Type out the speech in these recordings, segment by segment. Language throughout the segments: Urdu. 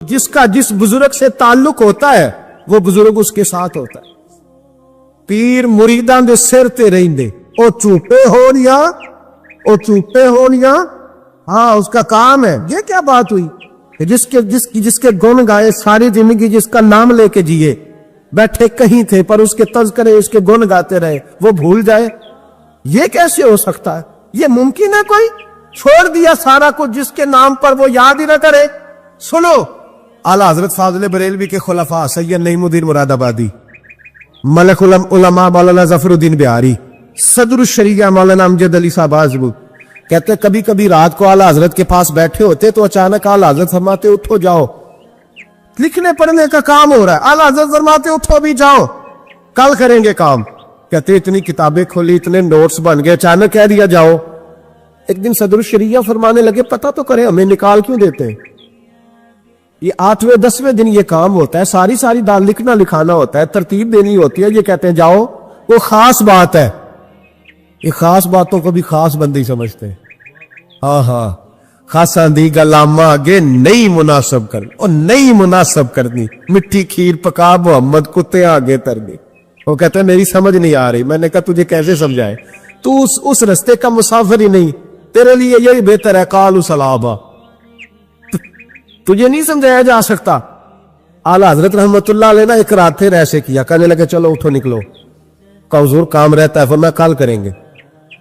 جس کا جس بزرگ سے تعلق ہوتا ہے وہ بزرگ اس کے ساتھ ہوتا ہے. پیر مریداں دے سر تے رہندے او چوپے ہونیاں او چوپے ہونیاں. ہاں اس کا کام ہے. یہ کیا بات ہوئی کہ جس کے گن گائے ساری زندگی, جس کا نام لے کے جیے, بیٹھے کہیں تھے پر اس کے تذکرے اس کے گن گاتے رہے, وہ بھول جائے؟ یہ کیسے ہو سکتا ہے؟ یہ ممکن ہے کوئی؟ چھوڑ دیا سارا کچھ جس کے نام پر وہ یاد ہی نہ کرے. سنو اعلیٰ حضرت فاضل بریلوی کے خلفاء سید نعیم الدین مراد آبادی, ملک علماء مولانا ظفر الدین بہاری, صدر الشریعہ مولانا امجد علی صاحب آزمو کہتے ہیں کبھی کبھی رات کو اعلیٰ حضرت کے پاس بیٹھے ہوتے تو اچانک اعلیٰ حضرت فرماتے اٹھو جاؤ, لکھنے پڑھنے کا کام ہو رہا ہے. اعلیٰ حضرت فرماتے اٹھو بھی جاؤ, کل کریں گے کام. کہتے اتنی کتابیں کھولی, اتنے نوٹس بن گئے, اچانک کہہ دیا جاؤ. ایک دن صدر الشریعہ فرمانے لگے پتہ تو کریں ہمیں نکال کیوں دیتے ہیں؟ یہ 8ویں 10ویں دن یہ کام ہوتا ہے, ساری دال لکھنا لکھانا ہوتا ہے, ترتیب دینی ہوتی ہے. یہ کہتے ہیں جاؤ, وہ خاص بات ہے. یہ خاص باتوں کو بھی خاص بندی سمجھتے ہیں. ہاں خاصاں دی گلاما آگے نہیں مناسب کرنی, اور نہیں مناسب کرنی. مٹھی کھیر پکا محمد کتے آگے ترنی. وہ کہتے ہیں میری سمجھ نہیں آ رہی. میں نے کہا تجھے کیسے سمجھائے, تو اس رستے کا مسافر ہی نہیں, تیرے لیے یہی بہتر ہے قالوا سلاما. تجھے نہیں سمجھایا جا سکتا. اعلیٰ حضرت رحمت اللہ علیہ نے ایک رات پھر ایسے کیا, کہنے لگے چلو اٹھو نکلو. کہ حضور کام رہتا ہے, فرمایا کل کریں گے.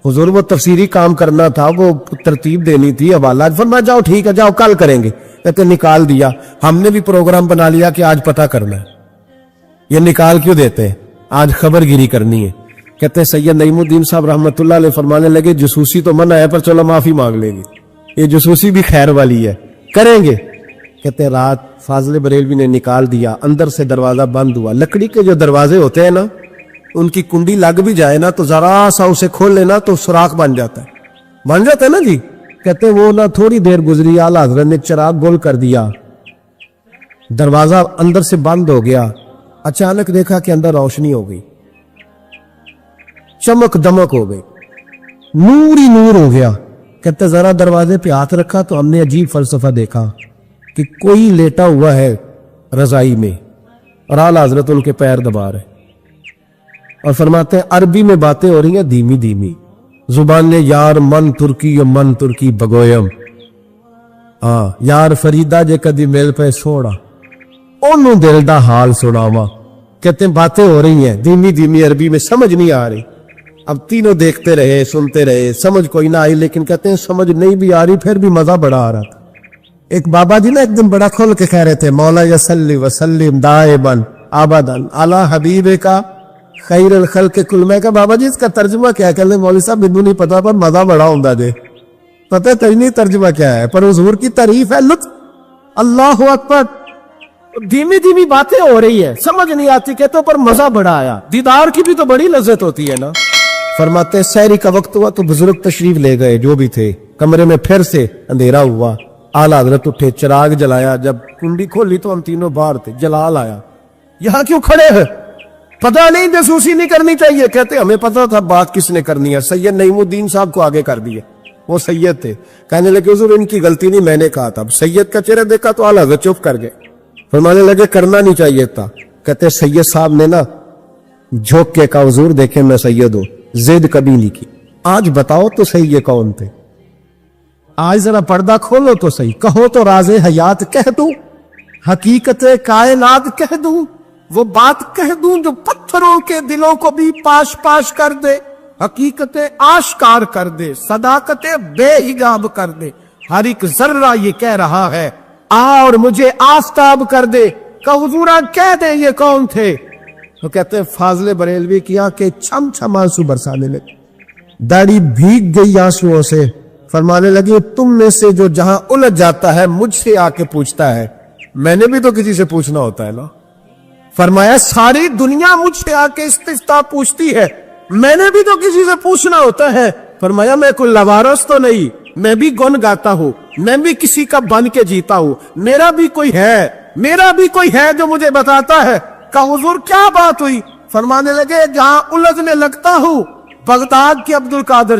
حضور وہ تفسیری کام کرنا تھا, وہ ترتیب دینی تھی, حوالہ, فرمایا جاؤ ٹھیک ہے جاؤ کل کریں گے. کہتے نکال دیا. ہم نے بھی پروگرام بنا لیا کہ آج پتہ کرنا ہے. یہ نکال کیوں دیتے ہیں؟ آج خبر گیری کرنی ہے. کہتے سید نعیم الدین صاحب رحمت اللہ علیہ فرمانے لگے جسوسی تو منع ہے پر چلو معافی مانگ لیں گے, یہ جسوسی بھی خیر والی ہے, کریں گے. کہتے رات فاضل بریلوی نے نکال دیا, اندر سے دروازہ بند ہوا. لکڑی کے جو دروازے ہوتے ہیں نا, ان کی کنڈی لگ بھی جائے نا تو ذرا سا اسے کھول لینا تو سوراخ بن جاتا ہے نا جی. کہتے وہ نہ تھوڑی دیر گزری, اعلیٰ حضرت نے چراغ گول کر دیا, دروازہ اندر سے بند ہو گیا. اچانک دیکھا کہ اندر روشنی ہو گئی, چمک دمک ہو گئی, نور ہی نور ہو گیا. کہتے ذرا دروازے پہ ہاتھ رکھا تو ہم نے عجیب فلسفہ دیکھا کہ کوئی لیٹا ہوا ہے رضائی میں اور اعلیٰ حضرت ان کے پیر دبا رہے, اور فرماتے ہیں عربی میں باتیں ہو رہی ہیں دھیمی دھیمی, زبان نے یار من ترکی بگویم, ہاں یار فریدہ جے کدی مل پہ سوڑا انہوں دل دا حال سناوا. کہتے ہیں باتیں ہو رہی ہیں دھیمی دھیمی عربی میں, سمجھ نہیں آ رہی. اب تینوں دیکھتے رہے سنتے رہے, سمجھ کوئی نہ آئی, لیکن کہتے ہیں سمجھ نہیں بھی آ رہی پھر بھی مزہ بڑا آ رہا تھا. ایک بابا جی نا ایک دن بڑا کھول کے کہہ رہے تھے مولا یصلی وسلم دائما ابدا علی حبیب کا خیر الخلق کل. میں کہا بابا جی اس کا ترجمہ کیا ہے؟ کہتے مولوی صاحب مجھے نہیں پتا پر مزہ بڑا ہوندا دے. پتہ ہے نہیں ترجمہ کیا ہے, پر حضور کی تعریف ہے, لطف. اللہ اکبر. دھیمی دھیمی باتیں ہو رہی ہے, سمجھ نہیں آتی, کہتے پر مزہ بڑا آیا. دیدار کی بھی تو بڑی لذت ہوتی ہے نا. فرماتے سحری کا وقت ہوا تو بزرگ تشریف لے گئے جو بھی تھے, کمرے میں پھر سے اندھیرا ہوا. اعلیٰ حضرت اٹھے, چراغ جلایا, جب کنڈی کھولی تو ہم تینوں باہر تھے. جلال آیا, یہاں کیوں کھڑے ہیں؟ پتہ نہیں جاسوسی نہیں کرنی چاہیے. کہتے ہمیں پتہ تھا بات کس نے کرنی ہے, سید نعیم الدین صاحب کو آگے کر دیا. وہ سید تھے. کہنے لگے حضور ان کی غلطی نہیں, میں نے کہا تھا. سید کا چہرہ دیکھا تو اعلیٰ حضرت چپ کر گئے. فرمانے لگے کرنا نہیں چاہیے تھا. کہتے سید صاحب نے نا جھوک کے کہا حضور دیکھیں میں سید ہوں, زد کبھی نہیں کی. آج بتاؤ تو صحیح یہ کون تھے؟ آج ذرا پردہ کھولو تو صحیح, کہو تو راز حیات کہہ دوں, حقیقت کائنات کہہ دوں, وہ بات کہہ دوں جو پتھروں کے دلوں کو بھی پاش پاش کر دے, حقیقت آشکار کر دے, صداقت بے حجاب کر دے. ہر ایک ذرہ یہ کہہ رہا ہے آ اور مجھے آفتاب کر دے. کہ حضورہ کہہ دیں یہ کون تھے؟ تو کہتے ہیں فاضل بریلوی کی آنکھیں چھم چھم آنسو برسانے لگے, داڑھی بھیگ گئی آنسوؤں سے. فرمانے لگے تم میں سے جو جہاں الجھ جاتا ہے مجھ سے آ کے پوچھتا ہے, میں نے بھی تو کسی سے پوچھنا ہوتا ہے نا. فرمایا ساری دنیا مجھ سے آ کے استفتاء پوچھتی ہے, میں نے بھی تو کسی سے پوچھنا ہوتا ہے. فرمایا میں کوئی لوارث تو نہیں, میں بھی گن گاتا ہوں, میں بھی کسی کا بن کے جیتا ہوں, میرا بھی کوئی ہے جو مجھے بتاتا ہے. کہ حضور کیا بات ہوئی؟ فرمانے لگے جہاں الجھنے لگتا ہوں بغداد کے عبد القادر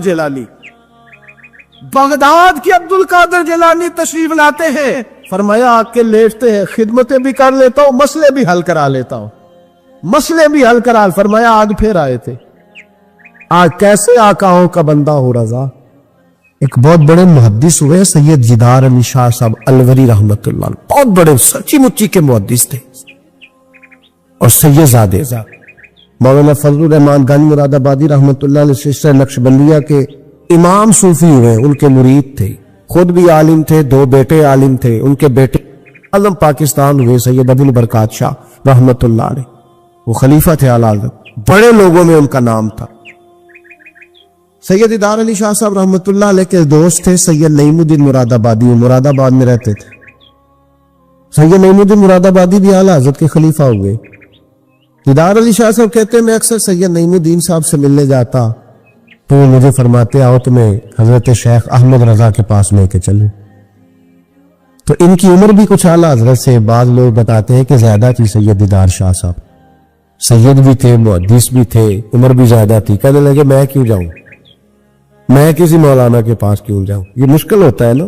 جیلانی تشریف لاتے ہیں. فرمایا آ کے لیٹتے ہیں، خدمتیں بھی کر لیتا ہوں، مسئلے بھی حل کرا لیتا ہوں، مسئلے بھی حل کرا. فرمایا آج پھر آئے تھے. آج کیسے آقاؤں کا بندہ ہو رضا. ایک بہت بڑے محدث ہوئے سید جدار علی شاہ صاحب الوری رحمت اللہ علیہ، بہت بڑے سچی مچی کے محدث تھے. اور سید زادے مولانا فضل الرحمان گنج مراد آبادی رحمت اللہ علیہ سلسلہ نقشبندیہ کے امام صوفی ہوئے، ان کے مرید تھے، خود بھی عالم تھے، 2 بیٹے عالم تھے. ان کے بیٹے عالم پاکستان ہوئے سید ابو البرکات شاہ رحمت اللہ علیہ، وہ خلیفہ تھے اعلیٰ حضرت، بڑے لوگوں میں ان کا نام تھا. سید دیدار علی شاہ صاحب رحمت اللہ علیہ کے دوست تھے سید نعیم الدین مراد آبادی، وہ مراد آباد میں رہتے تھے. سید نعیم الدین مراد آبادی بھی اعلیٰ حضرت کے خلیفہ ہوئے. دیدار علی شاہ صاحب کہتے ہیں میں اکثر سید نعیم الدین صاحب سے ملنے جاتا تو وہ مجھے فرماتے آؤ تمہیں حضرت شیخ احمد رضا کے پاس لے کے چلیں. تو ان کی عمر بھی کچھ اعلیٰ حضرت سے بعض لوگ بتاتے ہیں کہ زیادہ تھی سید دیدار شاہ صاحب. سید بھی تھے، محدث بھی تھے، عمر بھی زیادہ تھی. کہنے لگے میں کیوں جاؤں، میں کسی مولانا کے پاس کیوں جاؤں، یہ مشکل ہوتا ہے نا،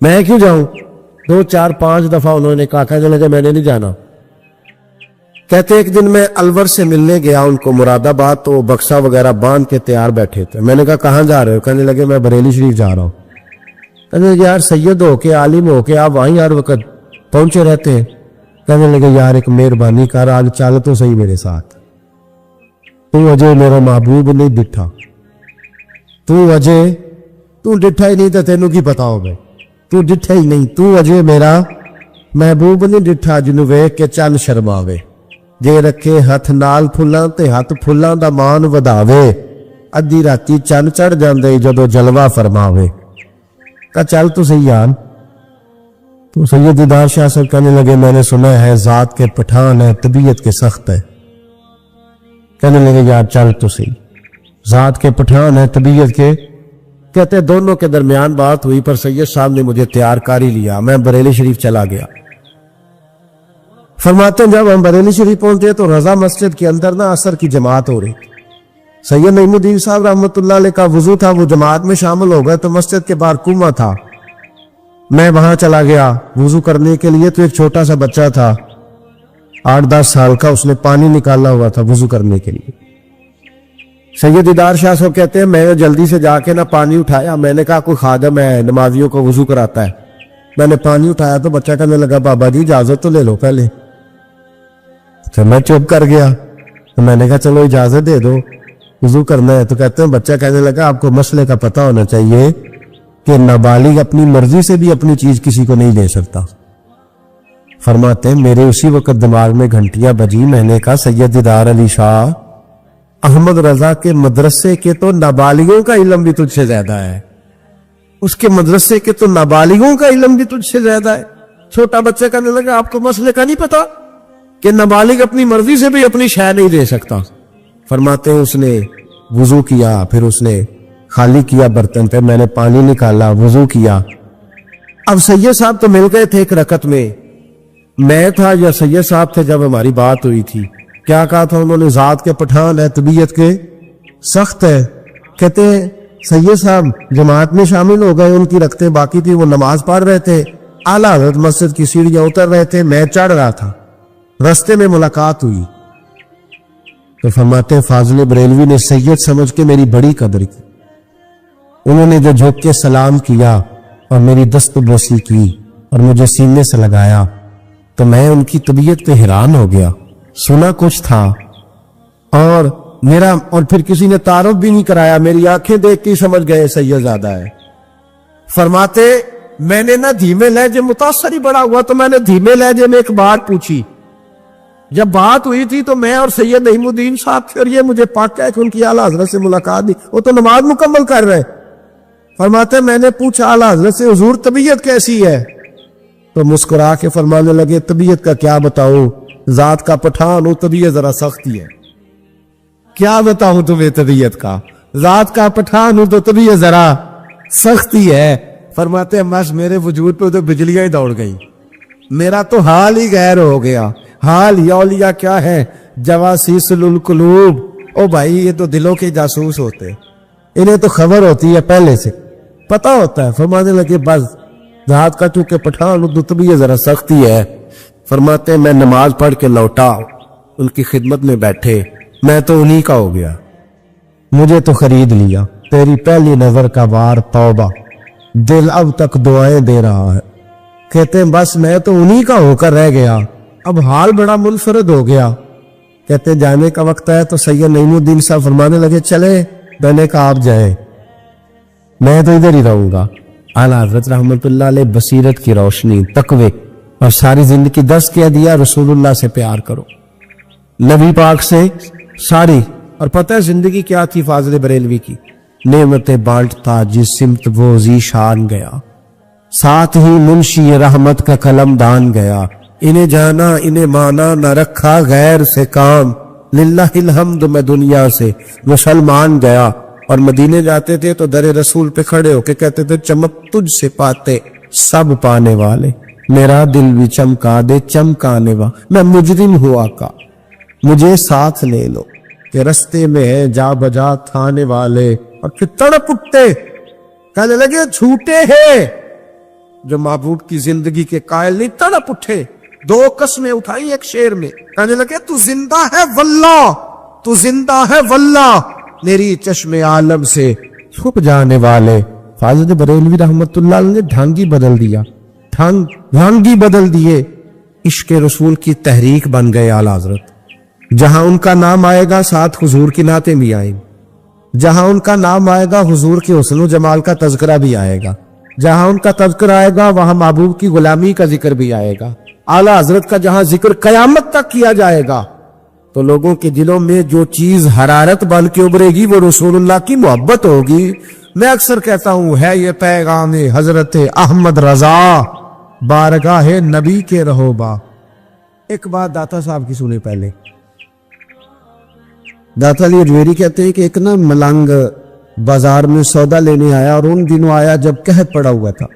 میں کیوں جاؤں. 2 4 5 دفعہ انہوں نے کہا، کہنے لگے میں نے نہیں جانا. کہتے ایک دن میں الور سے ملنے گیا ان کو مراد آباد، تو بکسا وغیرہ باندھ کے تیار بیٹھے تھے. میں نے کہا کہاں جا رہے ہو؟ کہنے لگے میں بریلی شریف جا رہا ہوں. کہنے لگے یار سید ہو کے عالم ہو کے آپ وہیں ہر وقت پہنچے رہتے ہیں. کہنے لگے یار ایک مہربانی کر، آج چل تو صحیح میرے ساتھ. تو اجے میرا محبوب نہیں ڈٹھا، تو اجے تو ڈٹھا ہی نہیں تو تینوں کی پتا ہو گئے، تو ڈٹھا ہی نہیں، تو اجے میرا محبوب نہیں ڈٹھا جنوں ویکھ کے چن شرماوے. جے رکھے ہاتھ نال پھلاں تے ہاتھ پھلاں دا مان وداوے، ادھی راتی چن چڑھ جاندے جدو جلوہ فرماوے. کہا چل تو صحیح یار. تو سید دیدار شاہ صاحب کہنے لگے میں نے سنا ہے ذات کے پٹھان ہے، طبیعت کے سخت ہے. کہنے لگے یار چل تو صحیح، ذات کے پٹھان ہے طبیعت کے. کہتے دونوں کے درمیان بات ہوئی، پر سید صاحب نے مجھے تیار کر ہی لیا. میں بریلی شریف چلا گیا. فرماتے ہیں جب ہم بریلی شریف پہنچے تو رضا مسجد کے اندر نا عصر کی جماعت ہو رہی. سید نعیم الدین صاحب رحمت اللہ علیہ کا وضو تھا، وہ جماعت میں شامل ہو گئے. تو مسجد کے باہر کنواں تھا، میں وہاں چلا گیا وضو کرنے کے لیے. تو ایک چھوٹا سا بچہ تھا 8-10 سال کا، اس نے پانی نکالا ہوا تھا وضو کرنے کے لیے. سید دیدار شاہ صاحب کہتے ہیں میں جلدی سے جا کے نا پانی اٹھایا. میں نے کہا کوئی خادم ہے نمازیوں کو وضو کراتا ہے. میں نے پانی اٹھایا تو بچہ کہنے لگا بابا جی اجازت تو لے لو پہلے. تو میں چپ کر گیا. تو میں نے کہا چلو اجازت دے دو وضو کرنا ہے. تو کہتے ہیں بچہ کہنے لگا آپ کو مسئلے کا پتہ ہونا چاہیے کہ نابالغ اپنی مرضی سے بھی اپنی چیز کسی کو نہیں لے سکتا. فرماتے ہیں میرے اسی وقت دماغ میں گھنٹیاں بجی. میں نے کہا سید دیدار علی شاہ احمد رضا کے مدرسے کے تو نابالغوں کا علم بھی تجھ سے زیادہ ہے، اس کے مدرسے کے تو نابالغوں کا علم بھی تجھ سے زیادہ ہے. چھوٹا بچہ کہنے لگا آپ کو مسئلے کا نہیں پتا کہ نابالغ اپنی مرضی سے بھی اپنی شے نہیں دے سکتا. فرماتے ہیں اس نے وضو کیا، پھر اس نے خالی کیا برتن پہ، میں نے پانی نکالا وضو کیا. اب سید صاحب تو مل گئے تھے ایک رکعت میں. میں تھا یا سید صاحب تھے جب ہماری بات ہوئی تھی. کیا کہا تھا انہوں نے؟ ذات کے پٹھان ہے طبیعت کے سخت ہے. کہتے ہیں سید صاحب جماعت میں شامل ہو گئے، ان کی رکعتیں باقی تھی، وہ نماز پڑھ رہے تھے. اعلیٰ حضرت مسجد کی سیڑھیاں اتر رہے تھے، میں چڑھ رہا تھا. رستے میں ملاقات ہوئی. تو فرماتے ہیں فاضل بریلوی نے سید سمجھ کے میری بڑی قدر کی. انہوں نے جو جھک کے سلام کیا اور میری دست بوسی کی اور مجھے سینے سے لگایا تو میں ان کی طبیعت پہ حیران ہو گیا. سنا کچھ تھا اور پھر کسی نے تعارف بھی نہیں کرایا، میری آنکھیں دیکھ کے سمجھ گئے سید زیادہ ہے. فرماتے میں نے نا دھیمے لہجے، متاثر ہی بڑا ہوا تو میں نے دھیمے لہجے میں ایک بات پوچھی. جب بات ہوئی تھی تو میں اور سید نعیم الدین صاحب تھے اور یہ مجھے پاکا ہے کہ ان کی اعلیٰ حضرت سے ملاقات دی. وہ تو نماز مکمل کر رہے. فرماتے میں نے پوچھا اعلیٰ حضرت سے حضور طبیعت کیسی ہے؟ تو مسکرا کے فرمانے لگے طبیعت کا کیا بتاؤں، ذات کا پٹھان ہوں، طبیعت ذرا سختی ہے. کیا بتاؤں تمہیں طبیعت کا، ذات کا پٹھان ہوں تو طبیعت ذرا سختی ہے. فرماتے ہیں بس میرے وجود پہ تو بجلیاں ہی دوڑ گئی، میرا تو حال ہی غیر ہو گیا. حال یا اولیاء کیا ہے؟ جواسیس القلوب. او بھائی یہ تو دلوں کے جاسوس ہوتے، انہیں تو خبر ہوتی ہے، پہلے سے پتہ ہوتا ہے. فرمانے لگے بس رات کا چونکہ پٹھان تو طبیعت ذرا سختی ہے. فرماتے میں نماز پڑھ کے لوٹا, ان کی خدمت میں بیٹھے, میں تو انہی کا ہو گیا, مجھے تو خرید لیا. تیری پہلی نظر کا وار توبہ, دل اب تک دعائیں دے رہا ہے. کہتے ہیں بس میں تو انہی کا ہو کر رہ گیا, اب حال بڑا منفرد ہو گیا. کہتے ہیں جانے کا وقت ہے تو سید نعیم الدین صاحب فرمانے لگے چلے. میں نے کہا آپ جائیں, میں تو ادھر ہی رہوں گا. اعلیٰ حضرت رحمت اللہ علیہ بصیرت کی روشنی, تقوی اور ساری زندگی دس کہہ دیا رسول اللہ سے پیار کرو, نبی پاک سے ساری. اور پتہ ہے زندگی کیا تھی فاضل بریلوی کی؟ نعمتیں بانٹتا جس سمت وہ ذی شان گیا, ساتھ ہی منشی رحمت کا قلم دان گیا. انہیں جانا انہیں مانا نہ رکھا غیر سے کام, للہ الحمد میں دنیا سے مسلمان گیا. اور مدینے جاتے تھے تو در رسول پہ کھڑے ہو کے کہتے تھے چمک تجھ سے پاتے سب پانے والے, میرا دل بھی چمکا دے چمکانے وا. میں مجرم ہوں آقا مجھے ساتھ لے لو, کہ رستے میں ہے جا بجا تھانے والے. اور پھر تڑپ اٹھتے, کہنے لگے جھوٹے ہیں جو محبوب کی زندگی کے قائل نہیں. تڑپ اٹھے, دو قسمیں اٹھائی ایک شعر میں, کہنے لگے تو زندہ ہے واللہ, تو زندہ ہے واللہ, میری چشم عالم سے چھپ جانے والے. فاضل بریلوی رحمت اللہ علیہ نے ڈھانگی بدل دیا, ڈھانگی بدل دیے, عشق رسول کی تحریک بن گئے اعلیٰ حضرت. جہاں ان کا نام آئے گا ساتھ حضور کی نعتیں بھی آئیں, جہاں ان کا نام آئے گا حضور کے حسن و جمال کا تذکرہ بھی آئے گا, جہاں ان کا تذکرہ آئے گا وہاں محبوب کی غلامی کا ذکر بھی آئے گا. اعلیٰ حضرت کا جہاں ذکر قیامت تک کیا جائے گا تو لوگوں کے دلوں میں جو چیز حرارت بن کے ابھرے گی وہ رسول اللہ کی محبت ہوگی. میں اکثر کہتا ہوں ہے یہ پیغام حضرت احمد رضا, بارگاہ نبی کے رہو با. ایک بات داتا صاحب کی سنیں پہلے. داتا علی اجمیری کہتے ہیں کہ ایک نا ملنگ بازار میں سودا لینے آیا, اور ان دنوں آیا جب قحط پڑا ہوا تھا,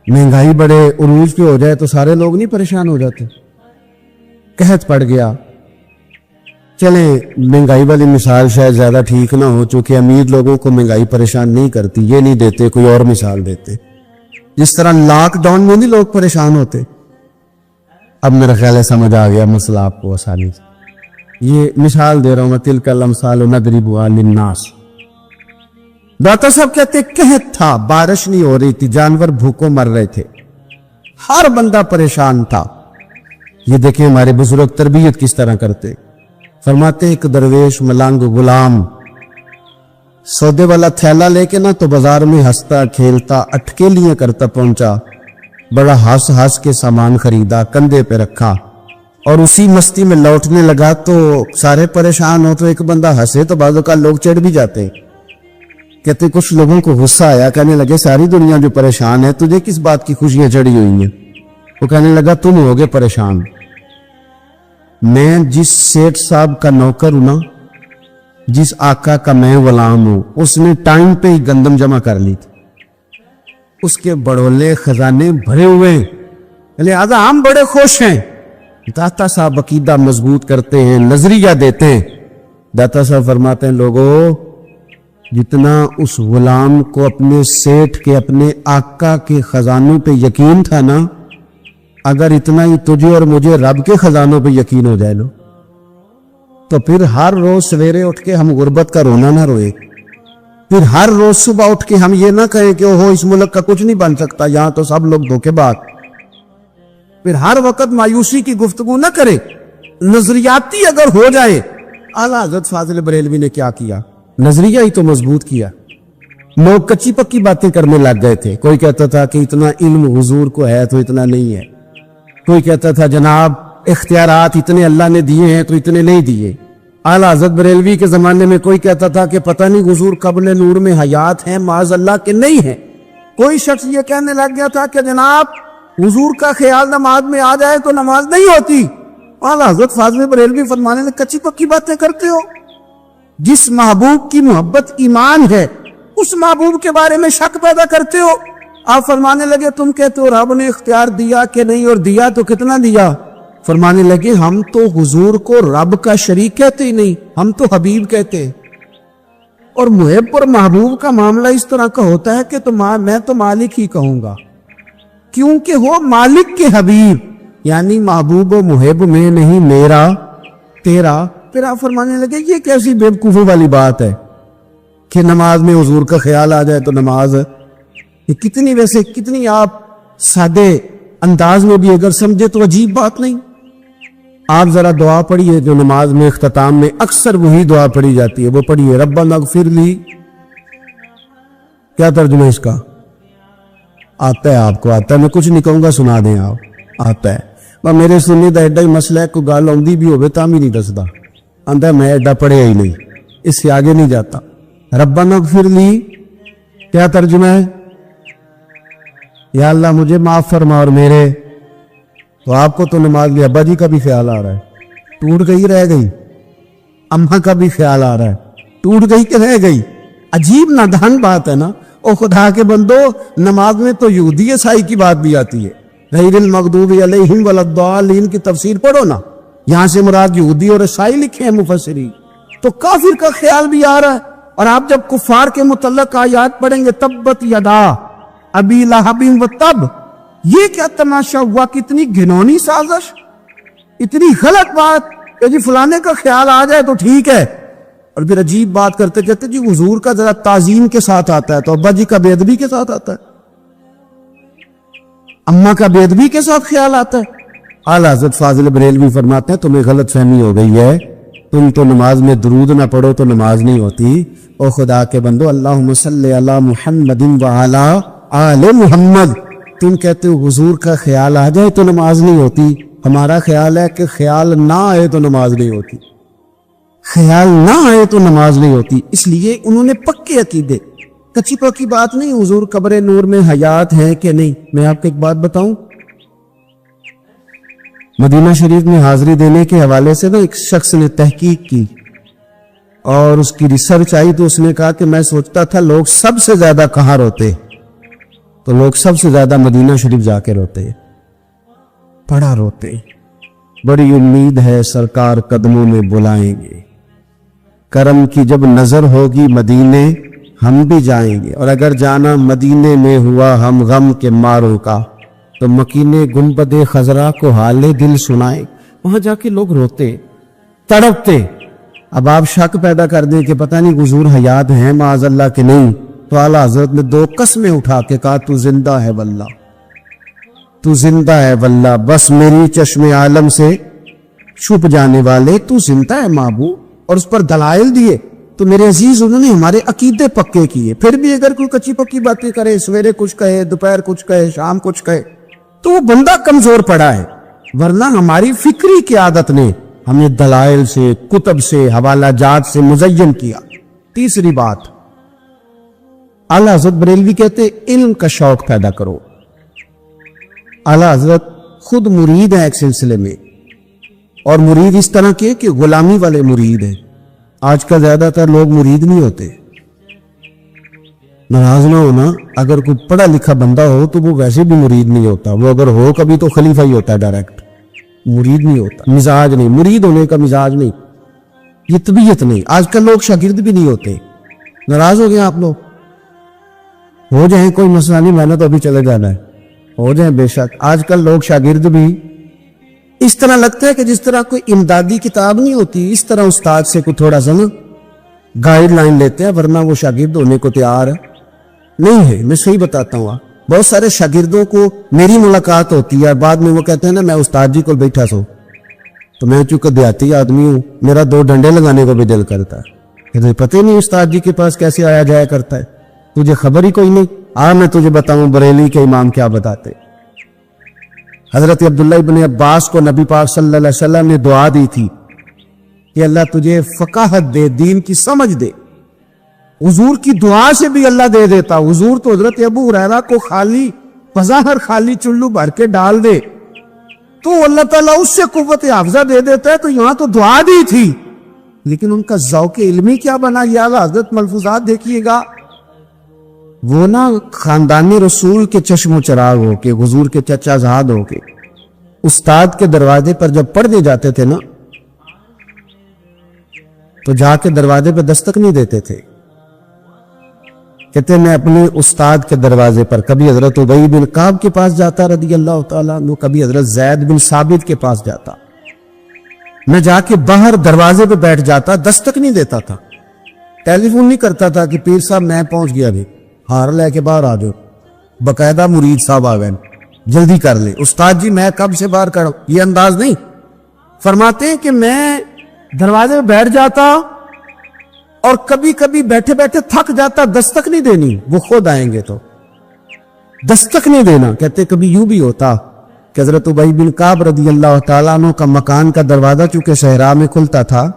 مہنگائی بڑے عروج پہ ہو جائے تو سارے لوگ نہیں پریشان ہو جاتے. قحط پڑ گیا. چلیں مہنگائی والی مثال شاید زیادہ ٹھیک نہ ہو, چونکہ امیر لوگوں کو مہنگائی پریشان نہیں کرتی, یہ نہیں دیتے, کوئی اور مثال دیتے. جس طرح لاک ڈاؤن میں نہیں لوگ پریشان ہوتے. اب میرا خیال ہے سمجھ آ گیا مسئلہ آپ کو آسانی سے. یہ مثال دے رہا ہوں میں, تلک الامثال نضربها للناس. داتا صاحب کہتے قحط تھا, بارش نہیں ہو رہی تھی, جانور بھوکوں مر رہے تھے, ہر بندہ پریشان تھا. یہ دیکھیں ہمارے بزرگ تربیت کس طرح کرتے. فرماتے ایک درویش ملنگ غلام سودے والا تھیلا لے کے نا تو بازار میں ہنستا کھیلتا اٹکے لیے کرتا پہنچا, بڑا ہنس ہنس کے سامان خریدا, کندھے پہ رکھا, اور اسی مستی میں لوٹنے لگا تو سارے پریشان ہو تو ایک بندہ ہنسے تو بعض اوقات لوگ چڑھ بھی جاتے. کہتے کچھ لوگوں کو غصہ آیا, کہنے لگے ساری دنیا جو پریشان ہے تجھے کس بات کی خوشیاں چڑھی ہوئی ہیں؟ وہ کہنے لگا تم ہوگے پریشان, میں جس سیٹ صاحب کا نوکر ہوں نا, جس آقا کا میں غلام ہوں, اس نے ٹائم پہ ہی گندم جمع کر لی تھی, اس کے بڑولے خزانے بھرے ہوئے, لہذا ہم بڑے خوش ہیں. داتا صاحب عقیدہ مضبوط کرتے ہیں, نظریہ دیتے ہیں. داتا صاحب فرماتے ہیں لوگوں جتنا اس غلام کو اپنے سیٹ کے اپنے آقا کے خزانوں پہ یقین تھا نا, اگر اتنا ہی تجھے اور مجھے رب کے خزانوں پہ یقین ہو جائے لو تو پھر ہر روز سویرے اٹھ کے ہم غربت کا رونا نہ روئے, پھر ہر روز صبح اٹھ کے ہم یہ نہ کہیں کہ اوہو اس ملک کا کچھ نہیں بن سکتا, یہاں تو سب لوگ دھوکے باز, پھر ہر وقت مایوسی کی گفتگو نہ کرے, نظریاتی اگر ہو جائے. اعلیٰ حضرت فاضل بریلوی نے کیا کیا, نظریہ ہی تو مضبوط کیا. لوگ کچی پکی باتیں کرنے لگ گئے تھے, کوئی کہتا تھا کہ اتنا علم حضور کو ہے تو اتنا نہیں ہے, کوئی کہتا تھا جناب اختیارات اتنے اللہ نے دیے ہیں تو اتنے نہیں دیے. اعلیٰ حضرت بریلوی کے زمانے میں کوئی کہتا تھا کہ پتہ نہیں حضور قبل نور میں حیات ہیں معاذ اللہ کے نہیں ہیں. کوئی شخص یہ کہنے لگ گیا تھا کہ جناب حضور کا خیال نماز میں آ جائے تو نماز نہیں ہوتی. اعلیٰ حضرت فاضل بریلوی فرمانے لگے کچی پکی باتیں کرتے ہو, جس محبوب کی محبت ایمان ہے اس محبوب کے بارے میں شک پیدا کرتے ہو. آپ فرمانے لگے تم کہتے ہو رب نے اختیار دیا کہ نہیں, اور دیا تو کتنا دیا؟ فرمانے لگے ہم تو حضور کو رب کا شریک کہتے ہی نہیں, ہم تو حبیب کہتے ہیں. اور محب اور محبوب کا معاملہ اس طرح کا ہوتا ہے کہ میں تو مالک ہی کہوں گا، کیونکہ وہ مالک کے حبیب، یعنی محبوب و محب میں نہیں میرا تیرا۔ پھر آپ فرمانے لگے یہ کیسی بے وقوفی والی بات ہے کہ نماز میں حضور کا خیال آ جائے تو نماز، یہ کتنی آپ سادے انداز میں بھی اگر سمجھے تو عجیب بات نہیں۔ آپ ذرا دعا پڑھیے جو نماز میں اختتام میں اکثر وہی دعا پڑھی جاتی ہے، وہ پڑھیے ربنا اغفر لی۔ کیا ترجمہ اس کا؟ آتا ہے آپ کو؟ آتا ہے، میں کچھ نہیں کہوں گا، سنا دیں آپ، آتا ہے۔ میرے سنی دا ایڈا ہی مسئلہ ہے، کوئی گال آندی بھی ہوئے تاں بھی نہیں دسدا، آندا ہے میں ایڈا پڑھے ہی نہیں، اس سے آگے نہیں جاتا۔ ربنا اغفر لی کیا ترجمہ ہے؟ یا اللہ مجھے معاف فرما اور میرے، تو آپ کو تو نماز میں ابا جی کا بھی خیال آ رہا ہے، ٹوٹ گئی رہ گئی، اماں کا بھی خیال آ رہا ہے، ٹوٹ گئی کہ رہ گئی؟ عجیب نادان بات ہے نا۔ او خدا کے بندو، نماز میں تو یہودی عیسائی کی بات بھی آتی ہے، غیر المغضوب علیہم ولا الضالین کی تفسیر پڑھو نا، یہاں سے مراد یہودی اور عیسائی لکھے ہیں مفسرین، تو کافر کا خیال بھی آ رہا ہے۔ اور آپ جب کفار کے متعلق آیات پڑھیں گے تبت یدا ابی لہب و تب، یہ کیا تماشا ہوا، کتنی گھنونی سازش، اتنی غلط بات کہ جی فلانے کا خیال آ جائے تو ٹھیک ہے، اور پھر عجیب بات کرتے کہتے جی حضور کا ذرا تعظیم کے ساتھ آتا ہے تو ابا جی کا بے ادبی کے ساتھ آتا ہے، اماں کا بے ادبی کے ساتھ خیال آتا ہے۔ اعلیٰ حضرت فاضل بریلوی فرماتے ہیں تمہیں غلط فہمی ہو گئی ہے، تم تو نماز میں درود نہ پڑھو تو نماز نہیں ہوتی۔ او خدا کے بندو، اللہم صلی علی محمد وعلی آل محمد، تم کہتے ہو حضور کا خیال آ جائے تو نماز نہیں ہوتی، ہمارا خیال ہے کہ خیال نہ آئے تو نماز نہیں ہوتی، خیال نہ آئے تو نماز نہیں ہوتی۔ اس لیے انہوں نے پکے عقیدے، کچی پکی بات نہیں، حضور قبر نور میں حیات ہے کہ نہیں۔ میں آپ کو ایک بات بتاؤں، مدینہ شریف میں حاضری دینے کے حوالے سے ایک شخص نے تحقیق کی اور اس کی ریسرچ آئی تو اس نے کہا کہ میں سوچتا تھا لوگ سب سے زیادہ کہاں روتے، تو لوگ سب سے زیادہ مدینہ شریف جا کے روتے، بڑا روتے۔ بڑی امید ہے سرکار قدموں میں بلائیں گے، کرم کی جب نظر ہوگی مدینے ہم بھی جائیں گے، اور اگر جانا مدینے میں ہوا ہم غم کے ماروں کا تو مکینے گنبد خضرا کو حال دل سنائے۔ وہاں جا کے لوگ روتے، تڑپتے۔ اب آپ شک پیدا کر دیں کہ پتہ نہیں حضور حیات ہیں معاذ اللہ کہ نہیں، تو اعلیٰ حضرت نے 2 قسمیں اٹھا کے کہا تو زندہ ہے واللہ، تو زندہ ہے واللہ، بس میری چشم عالم سے چھپ جانے والے تو زندہ ہے محبوب، اور اس پر دلائل دیے۔ تو میرے عزیز انہوں نے ہمارے عقیدے پکے کیے، پھر بھی اگر کوئی کچی پکی باتیں کرے، سویرے کچھ کہے، دوپہر کچھ کہے، شام کچھ کہے، تو وہ بندہ کمزور پڑا ہے، ورنہ ہماری فکری قیادت نے ہمیں دلائل سے، کتب سے، حوالہ جات سے مزین کیا۔ تیسری بات، اعلیٰ حضرت بریلوی کہتے علم کا شوق پیدا کرو۔ اعلیٰ حضرت خود مرید ہیں ایک سلسلے میں، اور مرید اس طرح کے کہ غلامی والے مرید ہیں۔ آج کا زیادہ تر لوگ مرید نہیں ہوتے، ناراض نہ ہونا، اگر کوئی پڑھا لکھا بندہ ہو تو وہ ویسے بھی مرید نہیں ہوتا، وہ اگر ہو کبھی تو خلیفہ ہی ہوتا ہے ڈائریکٹ، مرید نہیں ہوتا، مزاج نہیں، مرید ہونے کا مزاج نہیں، یہ طبیعت نہیں۔ آج کل لوگ شاگرد بھی نہیں ہوتے، ناراض ہو گئے آپ لوگ، ہو جائیں کوئی مسئلہ نہیں، میں نے تو ابھی چلے جانا ہے، ہو جائیں بے شک۔ آج کل لوگ شاگرد بھی اس طرح لگتا ہے کہ جس طرح کوئی امدادی کتاب نہیں ہوتی، اس طرح استاد سے کوئی تھوڑا سا گائیڈ لائن لیتے ہیں، ورنہ وہ شاگرد ہونے کو تیار نہیں ہے۔ میں صحیح بتاتا ہوں، بہت سارے شاگردوں کو میری ملاقات ہوتی ہے، بعد میں وہ کہتے ہیں نا میں استاد جی کو بیٹھا سو، تو میں چونکہ دیہاتی آدمی ہوں، میرا 2 ڈنڈے لگانے کو بھی دل کرتا ہے کہ تجھے پتہ نہیں استاد جی کے پاس کیسے آیا جایا کرتا ہے، تجھے خبر ہی کوئی نہیں۔ میں تجھے بتاؤں بریلی کے امام کیا بتاتے۔ حضرت عبداللہ ابن عباس کو نبی پاک صلی اللہ علیہ وسلم نے دعا دی تھی کہ اللہ تجھے فقاہت دے، دین کی سمجھ دے۔ حضور کی دعا سے بھی اللہ دے دیتا۔ حضور تو حضرت ابو ہریرہ کو خالی بظاہر خالی چلو بھر کے ڈال دے تو اللہ تعالیٰ اس سے قوت حافظہ دے دیتا ہے، تو یہاں تو دعا دی تھی، لیکن ان کا ذوق علمی کیا بنا۔ یہ اعلیٰ حضرت ملفوظات دیکھیے گا، وہ نا خاندان رسول کے چشم و چراغ ہو کے، حضور کے چچا زاد ہو کے، استاد کے دروازے پر جب پڑھنے جاتے تھے نا تو جا کے دروازے پہ دستک نہیں دیتے تھے، کہتے میں اپنے استاد کے دروازے پر کبھی حضرت ابی بن کعب کے پاس جاتا رضی اللہ تعالیٰ عنہ، کبھی حضرت زید بن ثابت کے پاس جاتا، میں جا کے باہر دروازے پہ بیٹھ جاتا، دستک نہیں دیتا تھا، ٹیلی فون نہیں کرتا تھا کہ پیر صاحب میں پہنچ گیا بھی، ہار لے کے باہر آ جاؤ، باقاعدہ مرید صاحب آ گئے جلدی کر لے، استاد جی میں کب سے باہر کھڑا ہوں، یہ انداز نہیں۔ فرماتے ہیں کہ میں دروازے پہ بیٹھ جاتا اور کبھی کبھی بیٹھے بیٹھے تھک جاتا، دستک نہیں دینی، وہ خود آئیں گے تو دستک نہیں دینا۔ کہتے کبھی یوں بھی ہوتا کہ حضرت ابی بن کعب رضی اللہ تعالیٰ عنہ کا مکان کا دروازہ چونکہ صحرا میں کھلتا تھا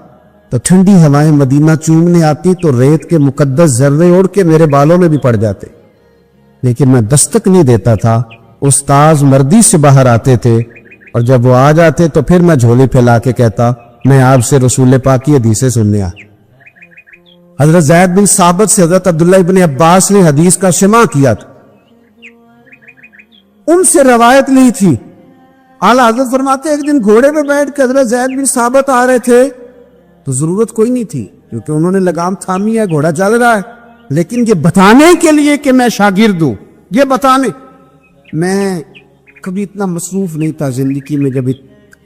تو ٹھنڈی ہوائیں مدینہ چومنے آتی تو ریت کے مقدس ذرے اڑ کے میرے بالوں میں بھی پڑ جاتے، لیکن میں دستک نہیں دیتا تھا۔ استاذ مردی سے باہر آتے تھے اور جب وہ آ جاتے تو پھر میں جھولی پھیلا کے کہتا میں آپ سے رسول پاک کی حدیثیں سننے آیا۔ حضرت زید بن ثابت سے حضرت عبداللہ ابن عباس نے حدیث کا سماع کیا تھا، ان سے روایت لی تھی۔ اعلیٰ حضرت فرماتے ایک دن گھوڑے پہ بیٹھ کے حضرت زید بن ثابت آ رہے تھے تو ضرورت کوئی نہیں تھی کیونکہ انہوں نے لگام تھامی ہے، گھوڑا چل رہا ہے، لیکن یہ بتانے کے لیے کہ میں شاگرد ہوں، یہ بتانے۔ میں کبھی اتنا مصروف نہیں تھا زندگی میں جب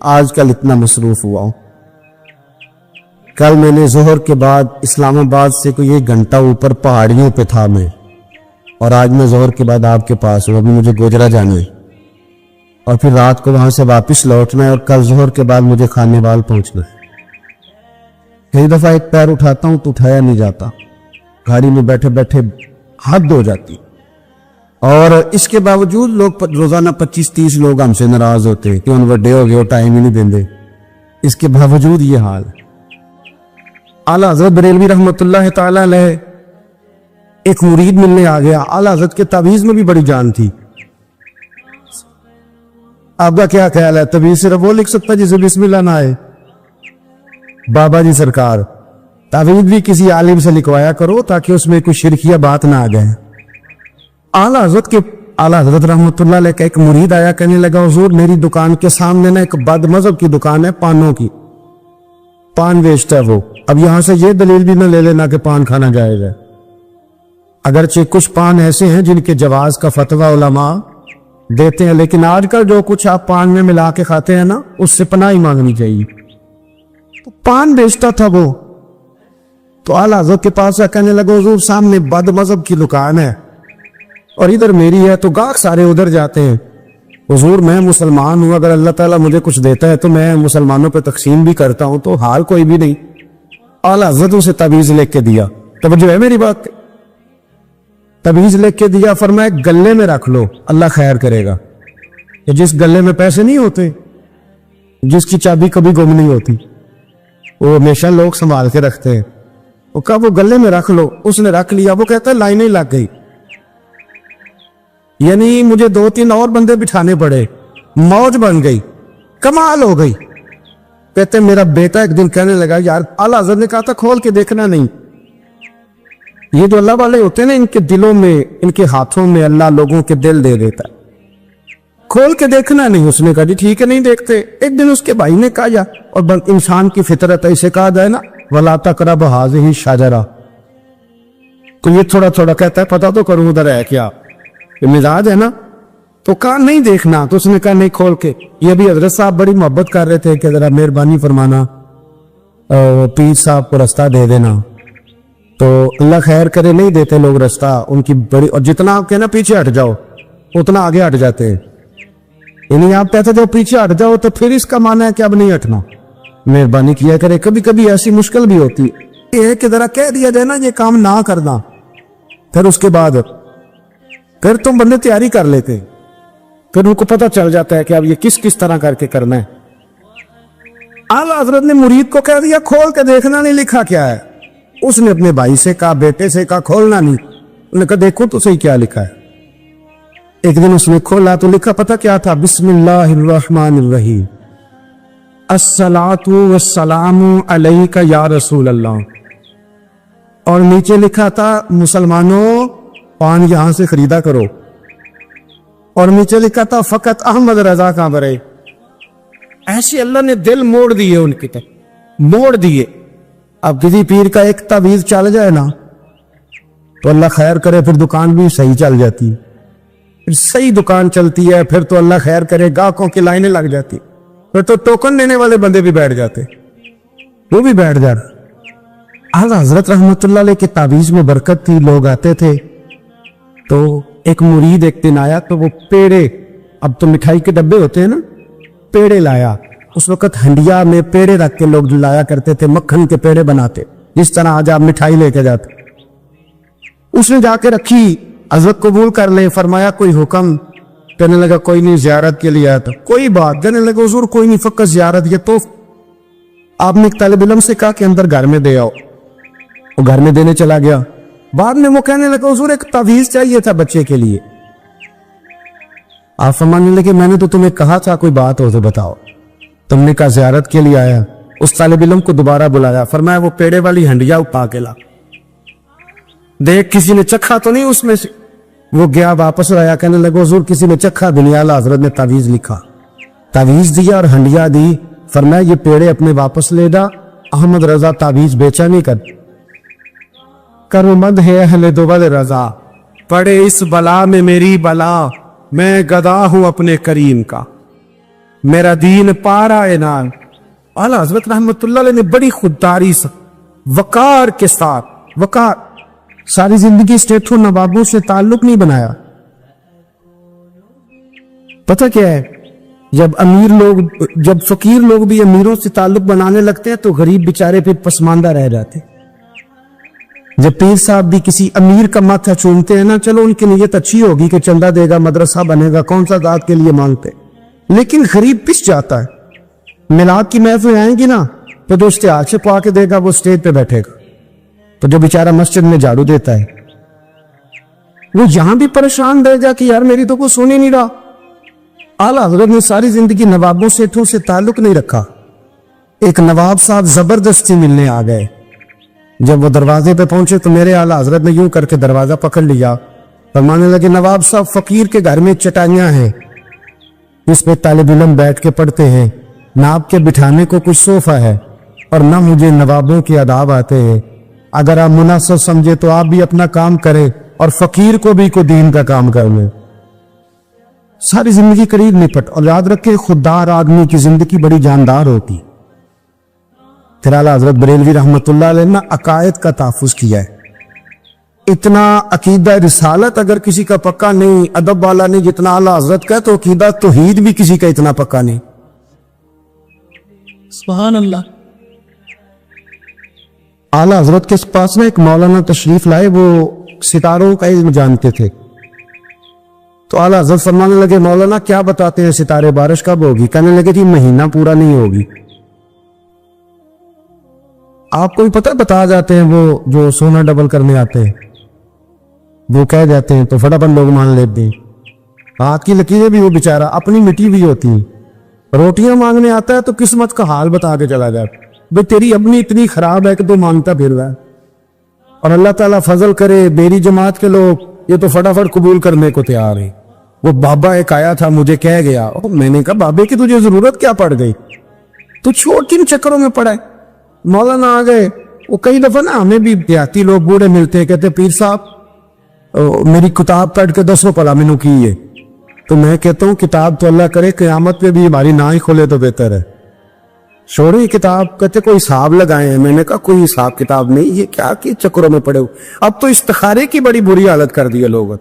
آج کل اتنا مصروف ہوا ہوں۔ کل میں نے ظہر کے بعد اسلام آباد سے کوئی 1 گھنٹہ اوپر پہاڑیوں پہ تھا میں، اور آج میں ظہر کے بعد آپ کے پاس ہوں، ابھی مجھے گوجرا جانا ہے اور پھر رات کو وہاں سے واپس لوٹنا ہے اور کل ظہر کے بعد مجھے خانے وال پہنچنا ہے۔ کئی دفعہ ایک پیر اٹھاتا ہوں تو اٹھایا نہیں جاتا، گاڑی میں بیٹھے بیٹھے حد ہو جاتی، اور اس کے باوجود لوگ روزانہ 25-30 لوگ ہم سے ناراض ہوتے ہیں کہ ان وڈے ہو گئے وہ ٹائم ہی نہیں دیندے، اس کے باوجود یہ حال ہے۔ اعلیٰ حضرت بریلوی رحمۃ اللہ تعالی علیہ ایک مرید ملنے آ گیا، اعلیٰ حضرت کے تعویذ میں بھی بڑی جان تھی۔ آپ کا کیا خیال ہے تعویذ صرف وہ لکھ سکتا جسے بسم اللہ نہ آئے؟ بابا جی سرکار تعویذ بھی کسی عالم سے لکھوایا کرو تاکہ اس میں کوئی شرکیہ بات نہ آ جائے۔ اعلیٰ حضرت رحمۃ اللہ علیہ کا ایک مرید آیا، کہنے لگا حضور میری دکان کے سامنے نا ایک بد مذہب کی دکان ہے، پانوں کی، پان بیچتا ہے وہ، اب یہاں سے یہ دلیل بھی نہ لے لینا کہ پان کھانا جائز ہے، اگرچہ کچھ پان ایسے ہیں جن کے جواز کا فتویٰ علماء دیتے ہیں، لیکن آج کل جو کچھ آپ پان میں ملا کے کھاتے ہیں نا اس سے پناہ ہی مانگنی چاہیے۔ تو پان بیچتا تھا وہ، تو اعلیٰ حضرت کے پاس کہنے لگا حضور سامنے بد مذہب کی دکان ہے اور ادھر میری ہے، تو گاہک سارے ادھر جاتے ہیں، حضور میں مسلمان ہوں، اگر اللہ تعالیٰ مجھے کچھ دیتا ہے تو میں مسلمانوں پہ تقسیم بھی کرتا ہوں، تو حال کوئی بھی نہیں۔ اعلیٰ حضرت اسے تعویذ لکھ کے دیا، توجہ ہے میری بات، تعویذ لکھ کے دیا، فرمایا گلے میں رکھ لو اللہ خیر کرے گا، کہ جس گلے میں پیسے نہیں ہوتے، جس کی چابی کبھی گم نہیں ہوتی، وہ ہمیشہ لوگ سنبھال کے رکھتے ہیں، وہ کہا وہ گلے میں رکھ لو، اس نے رکھ لیا، وہ کہتا ہے لائنیں لگ گئی، یعنی مجھے 2-3 اور بندے بٹھانے پڑے، موج بن گئی، کمال ہو گئی۔ کہتے میرا بیٹا ایک دن کہنے لگا یار اعلیٰ حضرت نے کہا تھا کھول کے دیکھنا نہیں، یہ جو اللہ والے ہوتے ہیں نا ان کے دلوں میں، ان کے ہاتھوں میں اللہ لوگوں کے دل دے دیتا ہے، کھول کے دیکھنا نہیں۔ اس نے کہا جی ٹھیک ہے نہیں دیکھتے۔ ایک دن اس کے بھائی نے کہا یا، اور انسان کی فطرت ایسے کہا جائے نا وَلَا تَقْرَبْ هَٰذِهِ الشَّجَرَةَ، تو یہ تھوڑا تھوڑا کہتا ہے پتہ تو کروں ادھر ہے کیا، یہ مزاج ہے نا، تو کہا نہیں دیکھنا، تو اس نے کہا نہیں کھول کے۔ یہ بھی حضرت صاحب بڑی محبت کر رہے تھے کہ ذرا مہربانی فرمانا پیر صاحب کو رستہ دے دینا، تو اللہ خیر کرے نہیں دیتے لوگ رستہ، ان کی بڑی، اور جتنا آپ کہنا پیچھے ہٹ جاؤ اتنا آگے ہٹ جاتے ہیں، یعنی آپ کہتے جو پیچھے ہٹ جاؤ تو پھر اس کا معنی ہے کہ اب نہیں ہٹنا، مہربانی کیا کرے۔ کبھی کبھی ایسی مشکل بھی ہوتی ہے، یہ ہے کہ ذرا کہہ دیا جائے نا یہ کام نہ کرنا، پھر اس کے بعد پھر تم بندے تیاری کر لیتے، پھر ان کو پتہ چل جاتا ہے کہ اب یہ کس طرح کر کے کرنا ہے۔ اعلیٰ حضرت نے مرید کو کہہ دیا کھول کے دیکھنا نہیں لکھا کیا ہے، اس نے اپنے بھائی سے کہا، بیٹے سے کہا کھولنا نہیں، انہوں نے کہا دیکھو تو صحیح کیا لکھا ہے۔ ایک دن اس نے کھولا تو لکھا پتہ کیا تھا، بسم اللہ الرحمن الرحیم، الصلاۃ والسلام علیک یا رسول اللہ، اور نیچے لکھا تھا مسلمانوں پان یہاں سے خریدا کرو، اور نیچے لکھا تھا فقط احمد رضا کا برے۔ ایسے اللہ نے دل موڑ دیے ان کی طرف، موڑ دیے۔ اب کسی پیر کا ایک تعویذ چل جائے نا تو اللہ خیر کرے پھر دکان بھی صحیح چل جاتی, پھر صحیح دکان چلتی ہے, پھر تو اللہ خیر کرے گاہکوں کی لائنیں لگ جاتی, پھر تو ٹوکن دینے والے بندے بھی بیٹھ جاتے, وہ بھی بیٹھ جاتے. اعلیٰ حضرت رحمت اللہ علیہ کی تعویذ میں برکت تھی. لوگ آتے تھے تو ایک مرید ایک دن آیا تو وہ پیڑے, اب تو مٹھائی کے ڈبے ہوتے ہیں نا, پیڑے لایا. اس وقت ہنڈیا میں پیڑے رکھ کے لوگ لایا کرتے تھے, مکھن کے پیڑے بناتے جس طرح آج آپ مٹھائی لے کے جاتے. اس نے جا کے رکھی, حضرت قبول کر لے. فرمایا کوئی حکم؟ کہنے لگا کوئی نہیں, زیارت کے لیے آیا تھا. کوئی بات؟ کہنے لگا حضور کوئی نہیں, فقط زیارت. یہ تو آپ نے ایک طالب علم سے کہا کہ اندر گھر میں دے آؤ, وہ گھر میں دینے چلا گیا. بعد میں وہ کہنے لگا حضور ایک تعویذ چاہیے تھا بچے کے لیے. آپ فرمانے لگے میں نے تو تمہیں کہا تھا کوئی بات ہو تو بتاؤ. تم نے کہا زیارت کے لیے آیا. اس طالب علم کو دوبارہ بلایا, فرمایا وہ پیڑے والی ہنڈیا اٹھا کے لا, دیکھ کسی نے چکھا تو نہیں اس میں سے. وہ گیا واپس آیا, کہنے لگا حضور کسی نے چکھا بھی نہیں. اعلیٰ حضرت نے تعویذ لکھا, تعویذ دیا اور ہنڈیا دی. فرمایا یہ پیڑے اپنے واپس لے جا, احمد رضا تعویذ بیچا نہیں کرمند ہے اہل دول رضا, پڑے اس بلا میں میری بلا, میں گدا ہوں اپنے کریم کا, میرا دین پارا انان. اعلیٰ حضرت رحمت اللہ علیہ نے بڑی خودداری سے وقار کے ساتھ, وقار, ساری زندگی اسٹیٹوں نوابوں سے تعلق نہیں بنایا. پتہ کیا ہے, جب فقیر لوگ بھی امیروں سے تعلق بنانے لگتے ہیں تو غریب بیچارے پھر پسماندہ رہ جاتے. جب پیر صاحب بھی کسی امیر کا ماتھا چومتے ہیں نا, چلو ان کی نیت اچھی ہوگی کہ چندہ دے گا, مدرسہ بنے گا, کون سا ذات کے لیے مانگتے, لیکن غریب پس جاتا ہے. میلاد کی محفل آئیں گی نا تو جو اشتہار چھپوا کے دے گا وہ اسٹیج پہ بیٹھے گا, تو جو بیچارہ مسجد میں جھاڑو دیتا ہے وہ یہاں بھی پریشان رہ جا کہ یار میری تو کوئی سن ہی نہیں رہا. اعلیٰ حضرت نے ساری زندگی نوابوں سیٹھوں سے تعلق نہیں رکھا. ایک نواب صاحب زبردستی ملنے آ گئے. جب وہ دروازے پہ پہنچے تو میرے اعلیٰ حضرت نے یوں کر کے دروازہ پکڑ لیا. فرمانے لگے نواب صاحب فقیر کے گھر میں چٹائیاں ہیں, اس پہ طالب علم بیٹھ کے پڑھتے ہیں, نہ آپ کے بٹھانے کو کچھ صوفہ ہے اور نہ مجھے نوابوں کے آداب آتے ہیں. اگر آپ مناسب سمجھے تو آپ بھی اپنا کام کریں اور فقیر کو بھی کوئی دین کا کام کر لیں. ساری زندگی قریب نپٹ, اور یاد رکھے خوددار آدمی کی زندگی بڑی جاندار ہوتی. پھر اعلیٰ حضرت بریلوی رحمت اللہ علیہ نے عقائد کا تحفظ کیا ہے. اتنا عقیدہ رسالت اگر کسی کا پکا نہیں, ادب والا نہیں جتنا اعلیٰ حضرت کا, تو عقیدہ توحید بھی کسی کا اتنا پکا نہیں. سبحان اللہ. اعلیٰ حضرت کے پاس میں ایک مولانا تشریف لائے, وہ ستاروں کا علم جانتے تھے. تو اعلیٰ حضرت فرمانے لگے مولانا کیا بتاتے ہیں ستارے, بارش کب ہوگی؟ کہنے لگے جی مہینہ پورا نہیں ہوگی. آپ کو بھی پتہ بتا جاتے ہیں, وہ جو سونا ڈبل کرنے آتے ہیں وہ کہہ جاتے ہیں تو فٹافٹ لوگ مان لیتے ہیں. ہاتھ کی لکیریں بھی وہ بیچارہ اپنی مٹی بھی ہوتی ہیں. روٹیاں مانگنے آتا ہے تو قسمت کا حال بتا کے چلا جاتا, بھئی تیری اپنی اتنی خراب ہے کہ تو مانگتا پھر رہا ہے. اور اللہ تعالیٰ فضل کرے میری جماعت کے لوگ یہ تو فٹافٹ قبول کرنے کو تیار ہیں. وہ بابا ایک آیا تھا مجھے کہہ گیا, میں نے کہا بابے کی تجھے ضرورت کیا پڑ گئی, تو چھوڑ کن چکروں میں پڑا ہے. مولانا آ گئے. وہ کئی دفعہ نا ہمیں بھی دیہاتی لوگ بوڑھے ملتے ہیں, کہتے پیر صاحب میری کتاب پڑھ کے دسو پلا مینو کی ہے. تو میں کہتا ہوں کتاب تو اللہ کرے قیامت پہ بھی ہماری نہ ہی کھولے تو بہتر ہے. چھوڑے کتاب, کہتے کوئی حساب لگائے ہیں. میں نے کہا کوئی حساب کتاب نہیں, یہ کیا کہ چکروں میں پڑے ہو. اب تو استخارے کی بڑی بری حالت کر دی ہے لوگوں,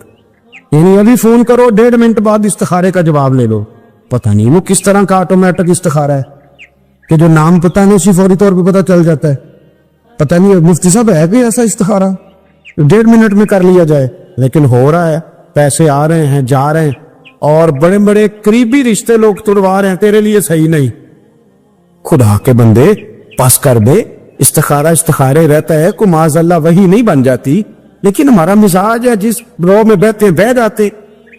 یعنی ابھی فون کرو 1.5 منٹ بعد استخارے کا جواب لے لو. پتہ نہیں وہ کس طرح کا آٹومیٹک استخارہ ہے کہ جو نام پتہ نہیں اسی فوری طور پہ پتہ چل جاتا ہے. پتہ نہیں مفتی صاحب ہے کوئی ایسا استخارہ 1.5 منٹ میں کر لیا جائے, لیکن ہو رہا ہے. پیسے آ رہے ہیں, جا رہے ہیں, اور بڑے بڑے قریبی رشتے لوگ تڑوا رہے ہیں تیرے لیے صحیح نہیں. خدا کے بندے پاس کر دے. استخارے رہتا ہے, کو معاذ اللہ وہی نہیں بن جاتی, لیکن ہمارا مزاج ہے جس رو میں بیٹھتے ہیں بہ جاتے.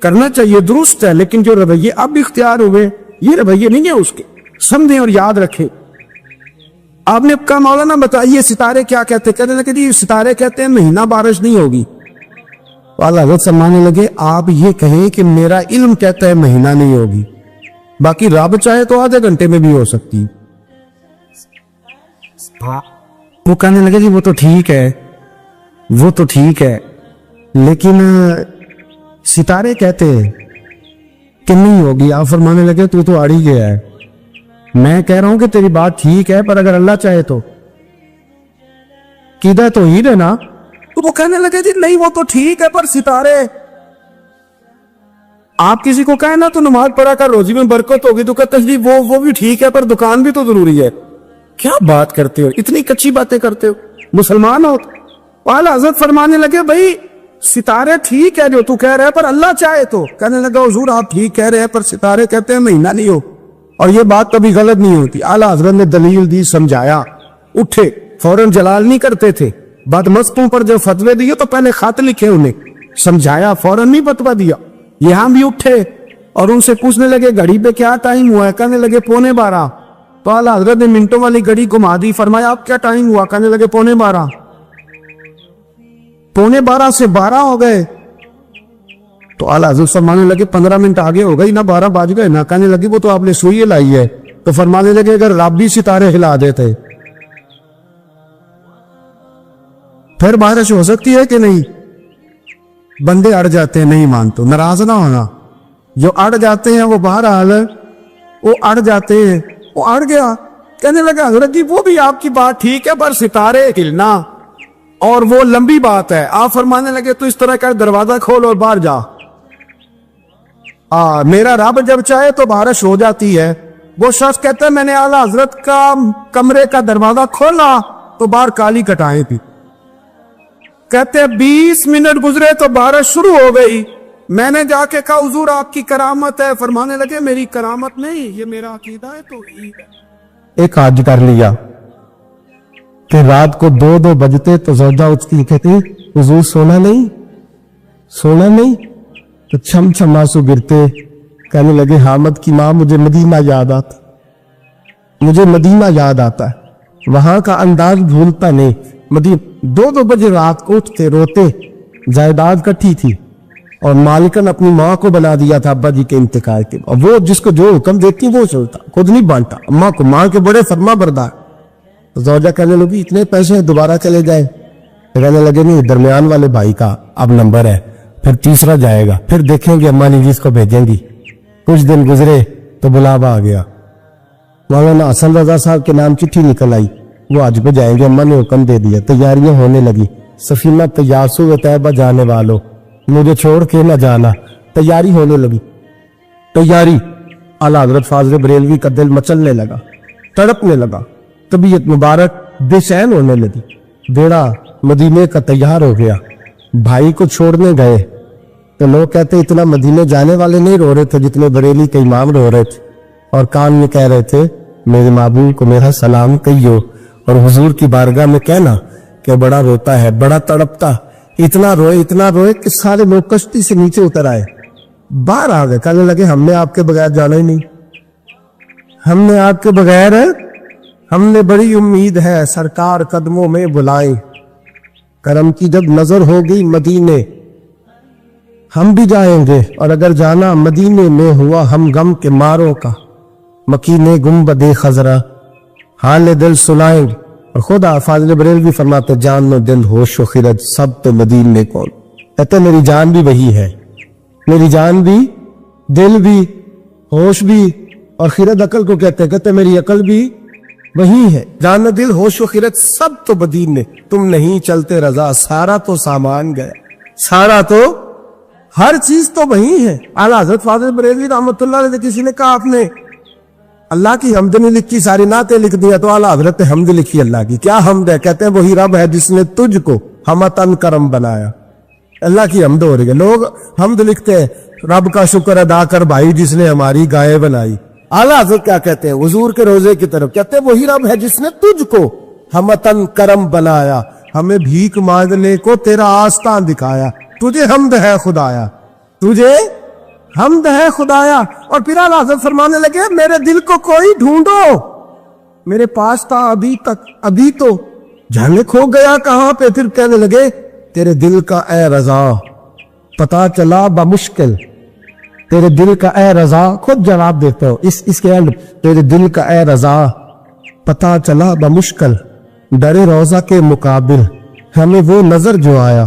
کرنا چاہیے درست ہے, لیکن جو رویے اب اختیار ہوئے یہ رویے نہیں ہیں اس کے. سمجھیں اور یاد رکھیں. آپ نے کہا مولانا بتائیے ستارے کیا کہتے ہیں. کہنے لگے جی ستارے کہتے ہیں مہینہ بارش نہیں ہوگی. اعلیٰ حضرت فرمانے لگے آپ یہ کہیں کہ میرا علم کہتا ہے مہینہ نہیں ہوگی, باقی رب چاہے تو آدھے گھنٹے میں بھی ہو سکتی. وہ کہنے لگے جی وہ تو ٹھیک ہے, وہ تو ٹھیک ہے, لیکن ستارے کہتے ہیں کہ نہیں ہوگی. آپ فرمانے لگے تو اڑ ہی گیا ہے. میں کہہ رہا ہوں کہ تیری بات ٹھیک ہے، پر اگر اللہ چاہے تو قیدہ توحید ہے نا. تو وہ کہنے لگے جی نہیں وہ تو ٹھیک ہے پر ستارے. آپ کسی کو کہیں نا تو نماز پڑھا کر روزی میں برکت ہوگی تو کہتے جی وہ بھی ٹھیک ہے پر دکان بھی تو ضروری ہے. کیا بات کرتے ہو، اتنی کچی باتیں کرتے ہو، مسلمان ہو. اعلیٰ حضرت فرمانے لگے بھائی ستارے ٹھیک ہے جو تو کہہ رہے ہیں پر اللہ چاہے تو. کہنے لگا حضور آپ ٹھیک کہہ رہے ہیں پر ستارے کہتے ہیں مہینہ نہیں ہو، اور یہ بات کبھی غلط نہیں ہوتی. اعلیٰ حضرت نے دلیل دی، سمجھایا، اٹھے، فوراً جلال نہیں کرتے تھے. بدمستوں پر جب فتوے دیے تو پہلے خط لکھے، انہیں سمجھایا، فوراً نہیں فتویٰ دیا. یہاں بھی اٹھے اور ان سے پوچھنے لگے گھڑی پہ کیا ٹائم ہوا ہے؟ کہنے لگے 11:45. تو اعلیٰ حضرت نے منٹوں والی گھڑی گھما دی. فرمایا اب کیا ٹائم ہوا؟ کہنے لگے 11:45. 11:45 سے 12 ہو گئے. تو اعلیٰ حضرت فرمانے لگے 15 منٹ آگے ہو گئی نا، 12 بج گئے نا. کہنے لگے وہ تو آپ نے سوئی لائی ہے. تو فرمانے لگے اگر رب بھی ستارے ہلا دیتے پھر بارش ہو سکتی ہے کہ نہیں؟ بندے اڑ جاتے ہیں، نہیں مانتے، ناراض نہ ہونا. جو اڑ جاتے ہیں وہ بہرحال وہ اڑ جاتے ہیں. وہ اڑ گیا. کہنے لگا حضرت جی وہ بھی آپ کی بات ٹھیک ہے پر ستارے ہلنا اور وہ لمبی بات ہے. آپ فرمانے لگے تو اس طرح کا دروازہ کھول اور باہر جا. میرا رب جب چاہے تو بارش ہو جاتی ہے. وہ شخص کہتا ہے میں نے اعلیٰ حضرت کا کمرے کا دروازہ کھولا تو باہر کالی کٹائیں تھی. کہتے 20 منٹ گزرے تو بارش شروع ہو گئی. میں نے جا کے کہا حضور آپ کی کرامت ہے. فرمانے لگے میری کرامت نہیں، یہ میرا عقیدہ ہے. تو ایک حج کر لیا کہ رات کو 2 بجتے تو زوجہ اٹھتی کہتی حضور سونا نہیں. تو چھم چھم آنسو گرتے. کہنے لگے حامد کی ماں مجھے مدینہ یاد آتا ہے، وہاں کا انداز بھولتا نہیں. 2 بجے رات کو اٹھتے روتے. جائیداد کٹھی تھی اور مالکن اپنی ماں کو بنا دیا تھا ابا جی کے انتقال کے. اور وہ جس کو جو حکم دیتی وہ چلتا، خود نہیں بانٹا. اماں کو ماں کے بڑے فرما بردار. زوجہ کہنے لگی اتنے پیسے دوبارہ چلے جائیں. کہنے لگے نہیں، درمیان والے بھائی کا اب نمبر ہے، پھر تیسرا جائے گا، پھر دیکھیں گے اماں نے جس کو بھیجیں گی. کچھ دن گزرے تو بلاوا آ گیا. مولانا حسن رضا صاحب کے نام چٹھی نکل آئی، وہ حج پہ جائیں گے، اماں نے حکم دے دیا. تیاریاں ہونے لگی. سفینہ تیاسو طیبہ جانے والوں مجھے چھوڑ کے نہ جانا. تیاری ہونے لگی. اعلیٰ حضرت فاضل بریلوی کا دل مچلنے لگا، تڑپنے لگا، طبیعت مبارک بے چین ہونے لگی. بیڑا مدینے کا تیار ہو گیا. بھائی کو چھوڑنے گئے تو لوگ کہتے اتنا مدینے جانے والے نہیں رو رہے تھے جتنے بریلی کے امام رو رہے تھے، اور کان میں کہہ رہے تھے میرے محبوب کو میرا سلام کہیو، اور حضور کی بارگاہ میں کہنا کہ بڑا روتا ہے، بڑا تڑپتا، اتنا روئے کہ سارے لوگ کشتی سے نیچے اتر آئے، باہر آ گئے. کہنے لگے ہم نے آپ کے بغیر جانا ہی نہیں، ہم نے آپ کے بغیر، ہم نے بڑی امید ہے سرکار قدموں میں بلائیں. کرم کی جب نظر ہوگی مدینے ہم بھی جائیں گے، اور اگر جانا مدینے میں ہوا ہم غم کے ماروں کا، مکینے گنبد خضرا حال دل سنائیں گے. اور خدا فاضل بریلوی فرماتے جان و دل ہوش و خرد سب تو مدینے کون. کہتے میری جان بھی وہی ہے، میری جان بھی، دل بھی، ہوش بھی، اور خرد عقل کو کہتے میری عقل بھی وہی ہے. جان و دل ہوش و خرد سب تو مدینے. تم نہیں چلتے رضا سارا تو سامان گیا، سارا تو ہر چیز تو وہی ہے. اعلیٰ حضرت فاضل بریلوی رحمۃ اللہ علیہ کسی نے کہا آپ نے اللہ کی حمد نہیں لکھی، ساری نعتیں لکھ دیا. تو اعلیٰ حضرت نے حمد لکھی اللہ کی. کیا حمد ہے؟ کہتے ہیں وہی رب ہے جس نے تجھ کو ہمتن کرم بنایا. اللہ کی حمد ہو رہی ہے. لوگ حمد لکھتے ہیں رب کا شکر ادا کر بھائی جس نے ہماری گائے بنائی. اعلیٰ حضرت کیا کہتے ہیں حضور کے روزے کی طرف؟ کہتے ہیں وہی رب ہے جس نے تجھ کو ہمتن کرم بنایا، ہمیں بھیک مانگنے کو تیرا آستان دکھایا. تجھے حمد ہے خدایا، تجھے حمد ہے خدایا. اور پھر اعلیٰ حضرت فرمانے لگے میرے دل کو کوئی ڈھونڈو، میرے پاس تھا ابھی تک، ابھی تو جانے کھو گیا کہاں پہ. پھر کہنے لگے تیرے دل کا اے رضا پتا چلا بمشکل، تیرے دل کا اے رضا، خود جواب دیتا ہو اس کے اینڈ، تیرے دل کا اے رضا پتا چلا بمشکل، ڈرے روزہ کے مقابل ہمیں وہ نظر جو آیا،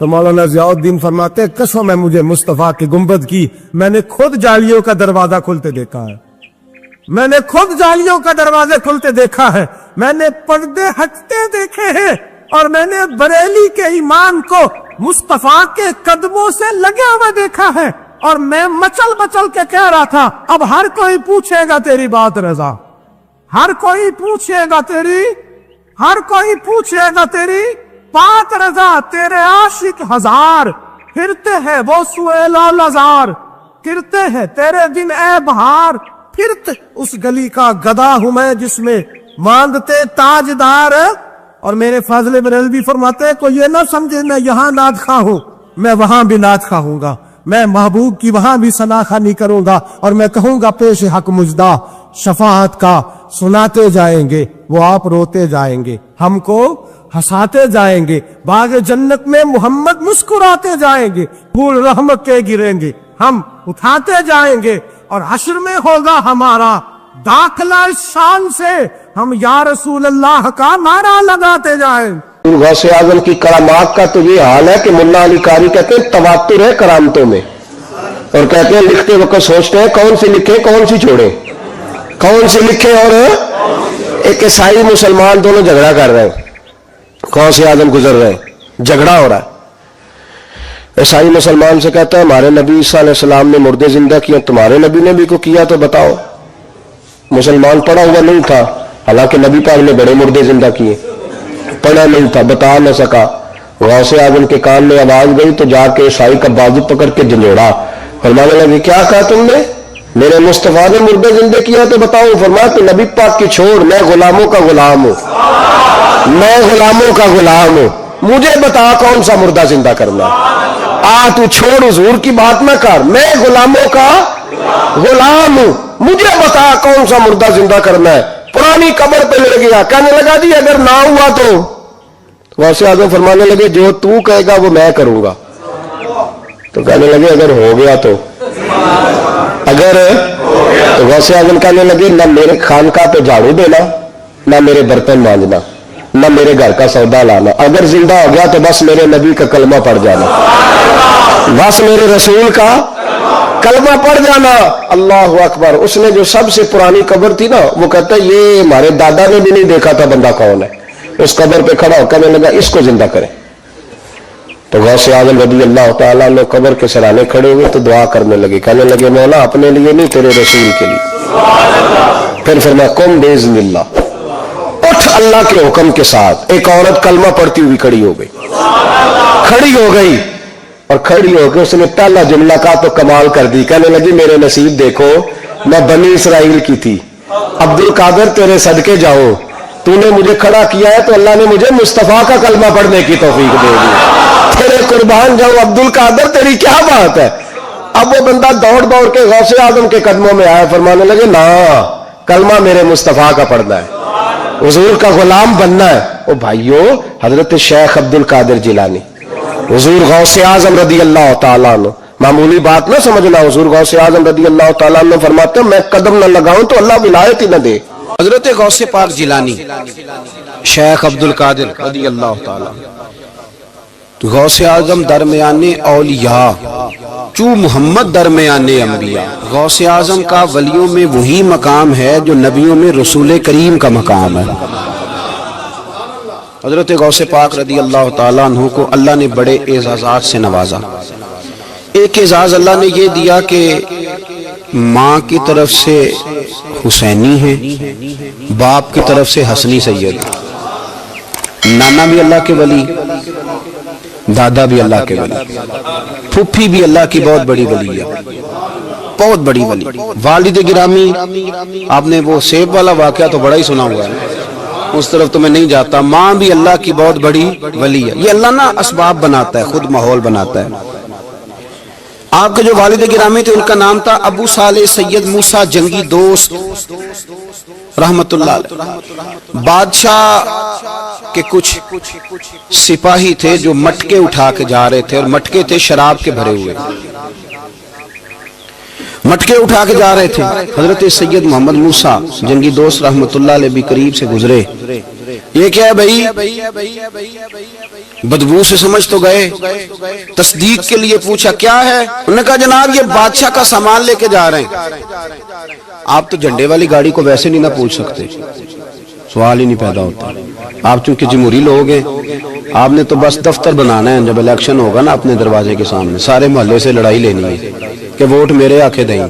تو مولانا ضیاءالدین فرماتے ہیں قسم ہے مجھے مصطفیٰ کی گنبد کی، میں نے خود جالیوں کا دروازہ کھلتے دیکھا ہے، میں نے خود جالیوں کا دروازے کھلتے دیکھا ہے، میں نے پردے ہٹتے دیکھے ہیں، اور میں نے بریلی کے ایمان کو مصطفیٰ کے قدموں سے لگے ہوئے دیکھا ہے، اور میں مچل مچل کے کہہ رہا تھا اب ہر کوئی پوچھے گا تیری بات رضا، ہر کوئی پوچھے گا تیری، ہر کوئی پوچھے گا تیری بات رضا، تیرے عاشق ہزار پھرتے ہیں وہ سوئے لال ہزار، کرتے ہیں تیرے دن اے بہار، پھرتے اس گلی کا گدا ہوں میں جس میں ماندتے تاجدار، اور میرے فاضل بریلوی فرماتے ہیں کوئی یہ نہ سمجھے میں یہاں نعت خواہ ہوں، میں وہاں بھی نعت خواہ ہوں گا، میں محبوب کی وہاں بھی ثنا خوانی کروں گا، اور میں کہوں گا پیش حق مجدہ شفاعت کا سناتے جائیں گے، وہ آپ روتے جائیں گے، ہم کو ہنساتے جائیں گے، باغ جنت میں محمد مسکراتے جائیں گے، پھول رحمت کے گریں گے، ہم اٹھاتے جائیں گے، اور حشر میں ہوگا ہمارا داخلہ اس شان سے، ہم یا رسول اللہ کا نعرہ لگاتے جائیں۔ غوث اعظم کی کرامات کا تو یہ حال ہے کہ ملا علی قاری کہتے ہیں تواتر ہے کرامتوں میں، اور کہتے ہیں لکھتے وقت سوچتے ہیں کون سی لکھیں کون سی چھوڑیں، کون سی لکھیں، اور ایک عیسائی مسلمان دونوں جھگڑا کر رہے ہیں، غوث اعظم گزر رہے ہیں، جھگڑا ہو رہا ہے، عیسائی مسلمان سے کہتا ہے ہمارے نبی عیسیٰ علیہ السلام نے مردے زندہ کیا، تمہارے نبی نے بھی کو کیا تو بتاؤ۔ مسلمان پڑھا ہوا نہیں تھا، حالانکہ نبی پاک نے بڑے مردے زندہ کیے، پڑھا نہیں تھا، بتا نہ سکا۔ غوث اعظم کے کان میں آواز گئی تو جا کے عیسائی کا بازو پکڑ کے جھنجھوڑا، فرمانے لگے کیا کہا تم نے؟ میرے مصطفیٰ نے مردے زندہ کیا تو بتاؤ۔ فرمایا تو نبی پاک کی چھوڑ، میں غلاموں کا غلام ہوں، میں غلاموں کا غلام ہوں، مجھے بتا کون سا مردہ زندہ کرنا ہے، تو چھوڑ حضور کی بات نہ کر، میں غلاموں کا غلام ہوں، مجھے بتا کون سا مردہ زندہ کرنا ہے۔ پرانی قبر پہ لڑ گیا، کہنے لگا جی اگر نہ ہوا تو؟ غوث اعظم فرمانے لگے جو تو کہے گا وہ میں کروں گا۔ تو کہنے لگے اگر ہو گیا تو؟ اگر تو غوث اعظم کہنے لگے نہ میرے خانقاہ پہ جھاڑو دینا، نہ میرے برتن مانجنا، نہ میرے گھر کا سودا لانا، اگر زندہ ہو گیا تو بس میرے نبی کا کلمہ پڑھ جانا، بس میرے رسول کا کلمہ پڑھ جانا۔ اللہ اکبر۔ اس نے جو سب سے پرانی قبر تھی نا، وہ کہتا ہے یہ ہمارے دادا نے بھی نہیں دیکھا تھا بندہ کون ہے، اس قبر پہ کھڑا ہو کہنے لگا اس کو زندہ کریں۔ تو غوث اعظم رضی اللہ تعالیٰ نے قبر کے سرانے کھڑے ہوئے تو دعا کرنے لگے، کہنے لگے مولا اپنے لیے نہیں تیرے رسول کے لیے۔ پھر فرمایا قم باذن اللہ، اٹھ اللہ کے حکم کے ساتھ۔ ایک عورت کلمہ پڑھتی ہوئی کھڑی ہو گئی، کھڑی ہو گئی، اور کھڑی ہو کے اس نے پہلا جملہ کہا تو کمال کر دی، کہنے لگی میرے نصیب دیکھو میں بنی اسرائیل کی تھی، عبد القادر تیرے صدقے جاؤ، تو نے مجھے کھڑا کیا ہے تو اللہ نے مجھے مصطفیٰ کا کلمہ پڑھنے کی توفیق دے دی، تیرے قربان جاؤ عبد القادر، تیری کیا بات ہے۔ اب وہ بندہ دوڑ دوڑ کے غوث اعظم کے قدموں میں آیا، فرمانے لگے نا کلمہ میرے مصطفیٰ کا پڑھنا ہے، حضور کا غلام بننا ہے۔ او بھائیو، حضرت شیخ عبد القادر جیلانی، حضور غوث اعظم رضی اللہ تعالیٰ عنہ، معمولی بات نہ سمجھنا، حضور غوث اعظم رضی اللہ تعالیٰ عنہ فرماتے ہیں میں قدم نہ لگاؤں تو اللہ ولایت ہی نہ دے۔ حضرت غوث پاک جیلانی شیخ عبد القادر رضی اللہ تعالیٰ، غوث اعظم درمیان اولیاء چو محمد درمیان انبیاء، غوث اعظم کا ولیوں میں وہی مقام ہے جو نبیوں میں رسول کریم کا مقام ہے۔ حضرت غوث پاک رضی اللہ تعالیٰ عنہ کو اللہ نے بڑے اعزازات سے نوازا۔ ایک اعزاز اللہ نے یہ دیا کہ ماں کی طرف سے حسینی ہے، باپ کی طرف سے حسنی سید، نانا بھی اللہ کے ولی، دادا بھی اللہ کے ولی، پھپھی بھی اللہ کی بہت بڑی ولی ہے، بہت بڑی ولی۔ والد گرامی، آپ نے وہ سیب والا واقعہ تو بڑا ہی سنا ہوا ہے، اس طرف تو میں نہیں جاتا۔ ماں بھی اللہ کی بہت بڑی ولی ہے۔ یہ اللہ نا اسباب بناتا ہے، خود ماحول بناتا ہے۔ آپ کے جو والد گرامی تھے ان کا نام تھا ابو صالح سید موسیٰ جنگی دوست رحمت اللہ علیہ۔ بادشاہ کے کچھ سپاہی تھے جو مٹکے اٹھا کے جا رہے تھے، اور مٹکے تھے شراب کے بھرے ہوئے، مٹکے اٹھا کے جا رہے تھے۔ حضرت سید محمد موسیٰ جنگی دوست رحمت اللہ علیہ بھی قریب سے گزرے، یہ کیا ہے بھائی؟ بدبو سے سمجھ تو گئے، تصدیق کے لیے پوچھا کیا ہے؟ انہوں نے کہا جناب یہ بادشاہ کا سامان لے کے جا رہے ہیں۔ آپ تو جھنڈے والی گاڑی کو ویسے نہیں نہ پوچھ سکتے، سوال ہی نہیں پیدا ہوتا۔ آپ چونکہ جمہوری لوگ ہیں، آپ نے تو بس دفتر بنانا ہے، جب الیکشن ہوگا نا اپنے دروازے کے سامنے سارے محلے سے لڑائی لینی ہے کہ ووٹ میرے آکے دیں،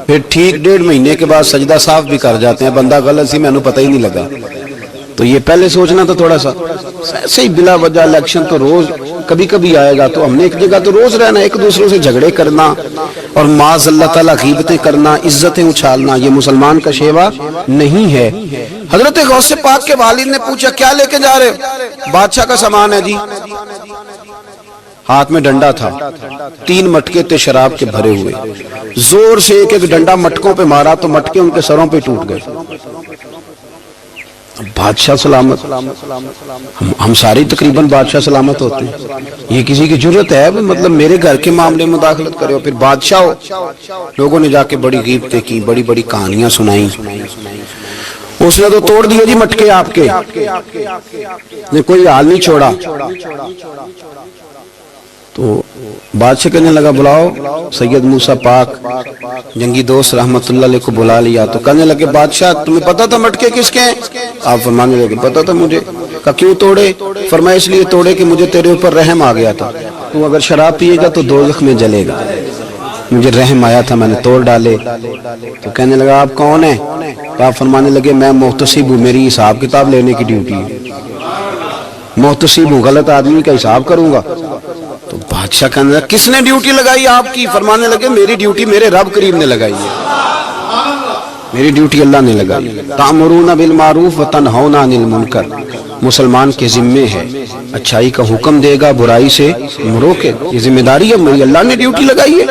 پھر ٹھیک 1.5 مہینے کے بعد سجدہ صاف بھی کر جاتے ہیں، بندہ غلط سی میں نے پتہ ہی نہیں لگا۔ تو یہ پہلے سوچنا تو تھوڑا سا صحیح، بلا وجہ الیکشن تو روز کبھی کبھی آئے گا، تو ہم نے ایک جگہ تو روز رہنا، ایک دوسروں سے جھگڑے کرنا اور معاذ اللہ تعالیٰ غیبتیں کرنا، عزتیں اچھالنا، یہ مسلمان کا شیوا نہیں ہے۔ حضرت غوث پاک کے والد نے پوچھا کیا لے کے جا رہے؟ بادشاہ کا سامان ہے جی۔ ہاتھ میں ڈنڈا تھا، 3 مٹکے تھے شراب کے بھرے ہوئے، زور سے ایک ایک ڈنڈا مٹکوں پہ مارا تو مٹکے ان کے سروں پہ ٹوٹ گئے۔ بادشاہ سلامت، ہم ساری تقریباً بادشاہ سلامت ہوتے ہیں، یہ کسی کی جرت ہے مطلب میرے گھر کے معاملے میں مداخلت کرے ہو، پھر بادشاہ ہو۔ لوگوں نے جا کے بڑی غیبتیں کی، بڑی بڑی کہانیاں سنائیں۔ اس نے تو توڑ دیے جی مٹکے آپ کے، نے کوئی حال نہیں چھوڑا۔ تو بادشاہ کہنے لگا بلاؤ سید موسیٰ پاک، جنگی دوست رحمت اللہ علیہ کو بلا لیا۔ تو کہنے لگے بادشاہ تمہیں پتا تھا مٹکے کس کے ہیں؟ آپ فرمانے لگے پتا تھا مجھے۔ کہا کیوں توڑے؟ فرمایا اس لیے توڑے کہ مجھے تیرے اوپر رحم آ گیا تھا، تو اگر شراب پیے گا تو دوزخ میں جلے گا، مجھے رحم آیا تھا میں نے توڑ ڈالے۔ تو کہنے لگا آپ کون ہیں؟ تو آپ فرمانے لگے میں محتسب ہوں، میری حساب کتاب لینے کی ڈیوٹی ہے، محتسب ہوں، غلط آدمی کا حساب کروں گا۔ تو بادشاہ کہنے لگا کس نے ڈیوٹی لگائی آپ کی؟ فرمانے لگے میری ڈیوٹی میرے رب کریم نے لگائی ہے، میری ڈیوٹی اللہ نے لگائی۔ تأمرون بالمعروف وتنہون عن المنکر، مسلمان کے ذمے ہے اچھائی کا حکم دے گا، برائی سے روکے، یہ ذمہ داری ہے میری، اللہ نے ڈیوٹی لگائی ہے۔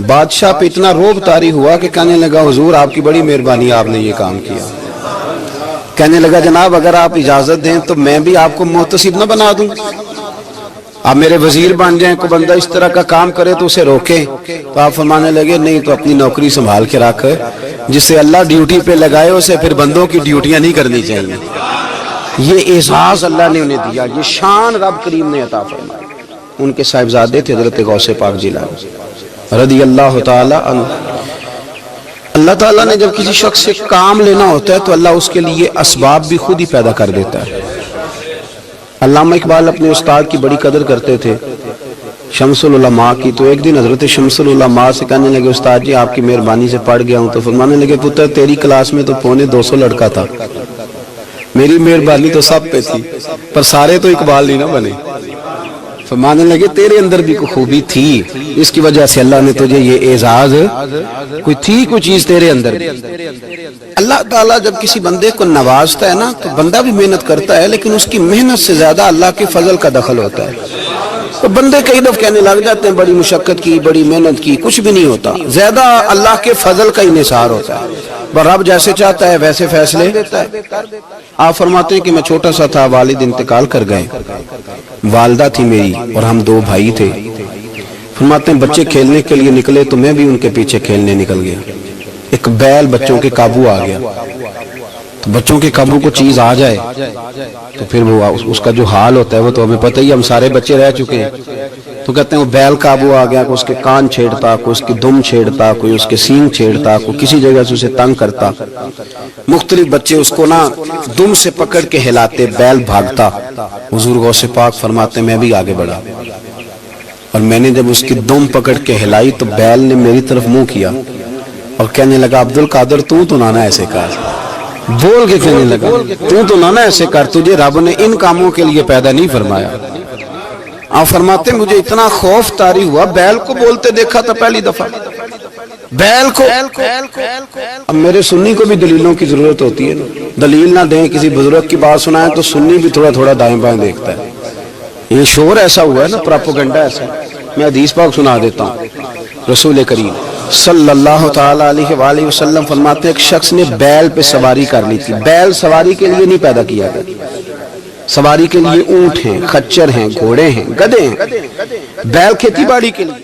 بادشاہ پہ اتنا روب طاری ہوا کہ کہنے لگا حضور آپ کی بڑی مہربانی، آپ نے یہ کام کیا۔ کہنے لگا جناب اگر آپ اجازت دیں تو میں بھی آپ کو محتسب نہ بنا دوں، آپ میرے وزیر بن جائیں، کوئی بندہ اس طرح کا کام کرے تو اسے روکیں۔ تو آپ فرمانے لگے نہیں، تو اپنی نوکری سنبھال کے رکھ، جسے اللہ ڈیوٹی پہ لگائے اسے پھر بندوں کی ڈیوٹیاں نہیں کرنی چاہیے۔ یہ اعزاز اللہ نے انہیں دیا، یہ شان رب کریم نے عطا فرمائی۔ ان کے صاحبزادے تھے حضرت غوث پاک جیلانی رضی اللہ تعالی عنہ۔ اللہ تعالیٰ نے جب کسی شخص سے کام لینا ہوتا ہے تو اللہ اس کے لیے اسباب بھی خود ہی پیدا کر دیتا ہے۔ علامہ اقبال اپنے استاد کی بڑی قدر کرتے تھے، شمس العلماء کی۔ تو ایک دن حضرت شمس العلماء سے کہنے لگے استاد جی آپ کی مہربانی سے پڑھ گیا ہوں۔ تو فرمانے لگے پتر تیری کلاس میں تو 250 لڑکا تھا، میری مہربانی تو سب پہ تھی، پر سارے تو اقبال نہیں نہ بنے۔ فرمانے لگے تیرے اندر بھی کوئی خوبی تھی، اس کی وجہ سے اللہ نے تجھے یہ اعزاز، کوئی تھی کوئی چیز تیرے اندر بھی۔ اللہ تعالیٰ جب کسی بندے کو نوازتا ہے نا تو بندہ بھی محنت کرتا ہے، لیکن اس کی محنت سے زیادہ اللہ کے فضل کا دخل ہوتا ہے۔ تو بندے کئی دفعہ کہنے لگ جاتے ہیں بڑی مشقت کی، بڑی محنت کی، کچھ بھی نہیں ہوتا، زیادہ اللہ کے فضل کا انحصار ہوتا ہے۔ رب جیسے چاہتا ہے ویسے فیصلے دیتا ہے۔ آپ فرماتے ہیں کہ میں چھوٹا سا تھا، والد انتقال کر گئے، والدہ تھی میری اور ہم 2 بھائی تھے۔ فرماتے ہیں بچے کھیلنے کے لیے نکلے تو میں بھی ان کے پیچھے کھیلنے نکل گیا۔ ایک بیل بچوں کے قابو آ گیا، تو بچوں کے قابو کو چیز آ جائے تو پھر وہ اس کا جو حال ہوتا ہے وہ تو ہمیں پتہ ہی، ہم سارے بچے رہ چکے ہیں۔ تو کہتے ہیں وہ بیل قابو آ گیا، کوئی اس کے کان چھیڑتا، کوئی اس کی دم چھیڑتا، کوئی اس کے سینگ چھیڑتا، کوئی کسی جگہ سے اسے تنگ کرتا۔ مختلف بچے اس کو نا دم سے پکڑ کے ہلاتے، بیل بھاگتا۔ حضور غوث پاک فرماتے میں بھی آگے بڑھا اور میں نے جب اس کی دم پکڑ کے ہلائی تو بیل نے میری طرف منہ کیا اور کہنے لگا عبد القادر تو نانا ایسے کر، بول کے کہنے لگا تو نانا ایسے کر، تجھے رب نے ان کاموں کے لیے پیدا نہیں فرمایا۔ آپ فرماتے مجھے اتنا خوف طاری ہوا، بیل کو بولتے دیکھا تھا پہلی دفعہ، بیل کو۔ اب میرے سنی کو بھی دلیلوں کی ضرورت ہوتی ہے نا، دلیل نہ دیں، کسی بزرگ کی بات سنائیں تو سنی بھی تھوڑا تھوڑا دائیں بائیں دیکھتا ہے۔ یہ شور ایسا ہوا ہے نا، پراپوگنڈا ایسا ہے۔ میں حدیث پاک سنا دیتا ہوں۔ رسول کریم صلی اللہ تعالی علیہ وآلہ وسلم فرماتے ایک شخص نے بیل پہ سواری کر لی تھی۔ بیل سواری کے لیے نہیں پیدا کیا گیا، سواری کے لیے اونٹ ہیں، خچر ہیں، گھوڑے ہیں، گدھے ہیں۔ بیل کھیتی باڑی کے لیے،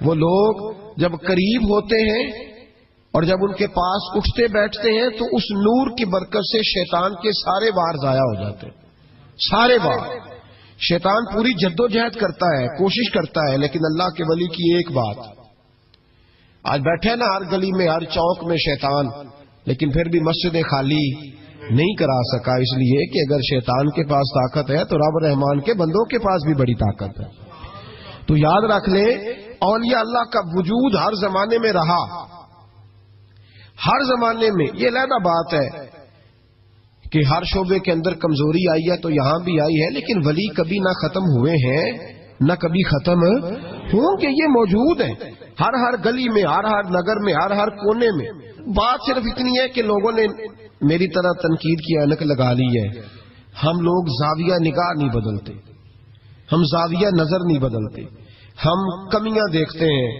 وہ لوگ جب قریب ہوتے ہیں اور جب ان کے پاس اٹھتے بیٹھتے ہیں تو اس نور کی برکت سے شیطان کے سارے وار ضائع ہو جاتے ہیں، سارے وار۔ شیطان پوری جدوجہد کرتا ہے، کوشش کرتا ہے، لیکن اللہ کے ولی کی ایک بات، آج بیٹھے نا ہر گلی میں ہر چوک میں شیطان، لیکن پھر بھی مسجدیں خالی نہیں کرا سکا، اس لیے کہ اگر شیطان کے پاس طاقت ہے تو رب رحمان کے بندوں کے پاس بھی بڑی طاقت ہے۔ تو یاد رکھ لیں، اولیاء اللہ کا وجود ہر زمانے میں رہا، ہر زمانے میں۔ یہ علیحدہ بات ہے کہ ہر شعبے کے اندر کمزوری آئی ہے تو یہاں بھی آئی ہے، لیکن ولی کبھی نہ ختم ہوئے ہیں نہ کبھی ختم ہوں گے، یہ موجود ہیں ہر گلی میں، ہر نگر میں، ہر کونے میں۔ بات صرف اتنی ہے کہ لوگوں نے میری طرح تنقید کی اینک لگا لی ہے۔ ہم لوگ زاویہ نگاہ نہیں بدلتے، ہم زاویہ نظر نہیں بدلتے، ہم کمیاں دیکھتے ہیں،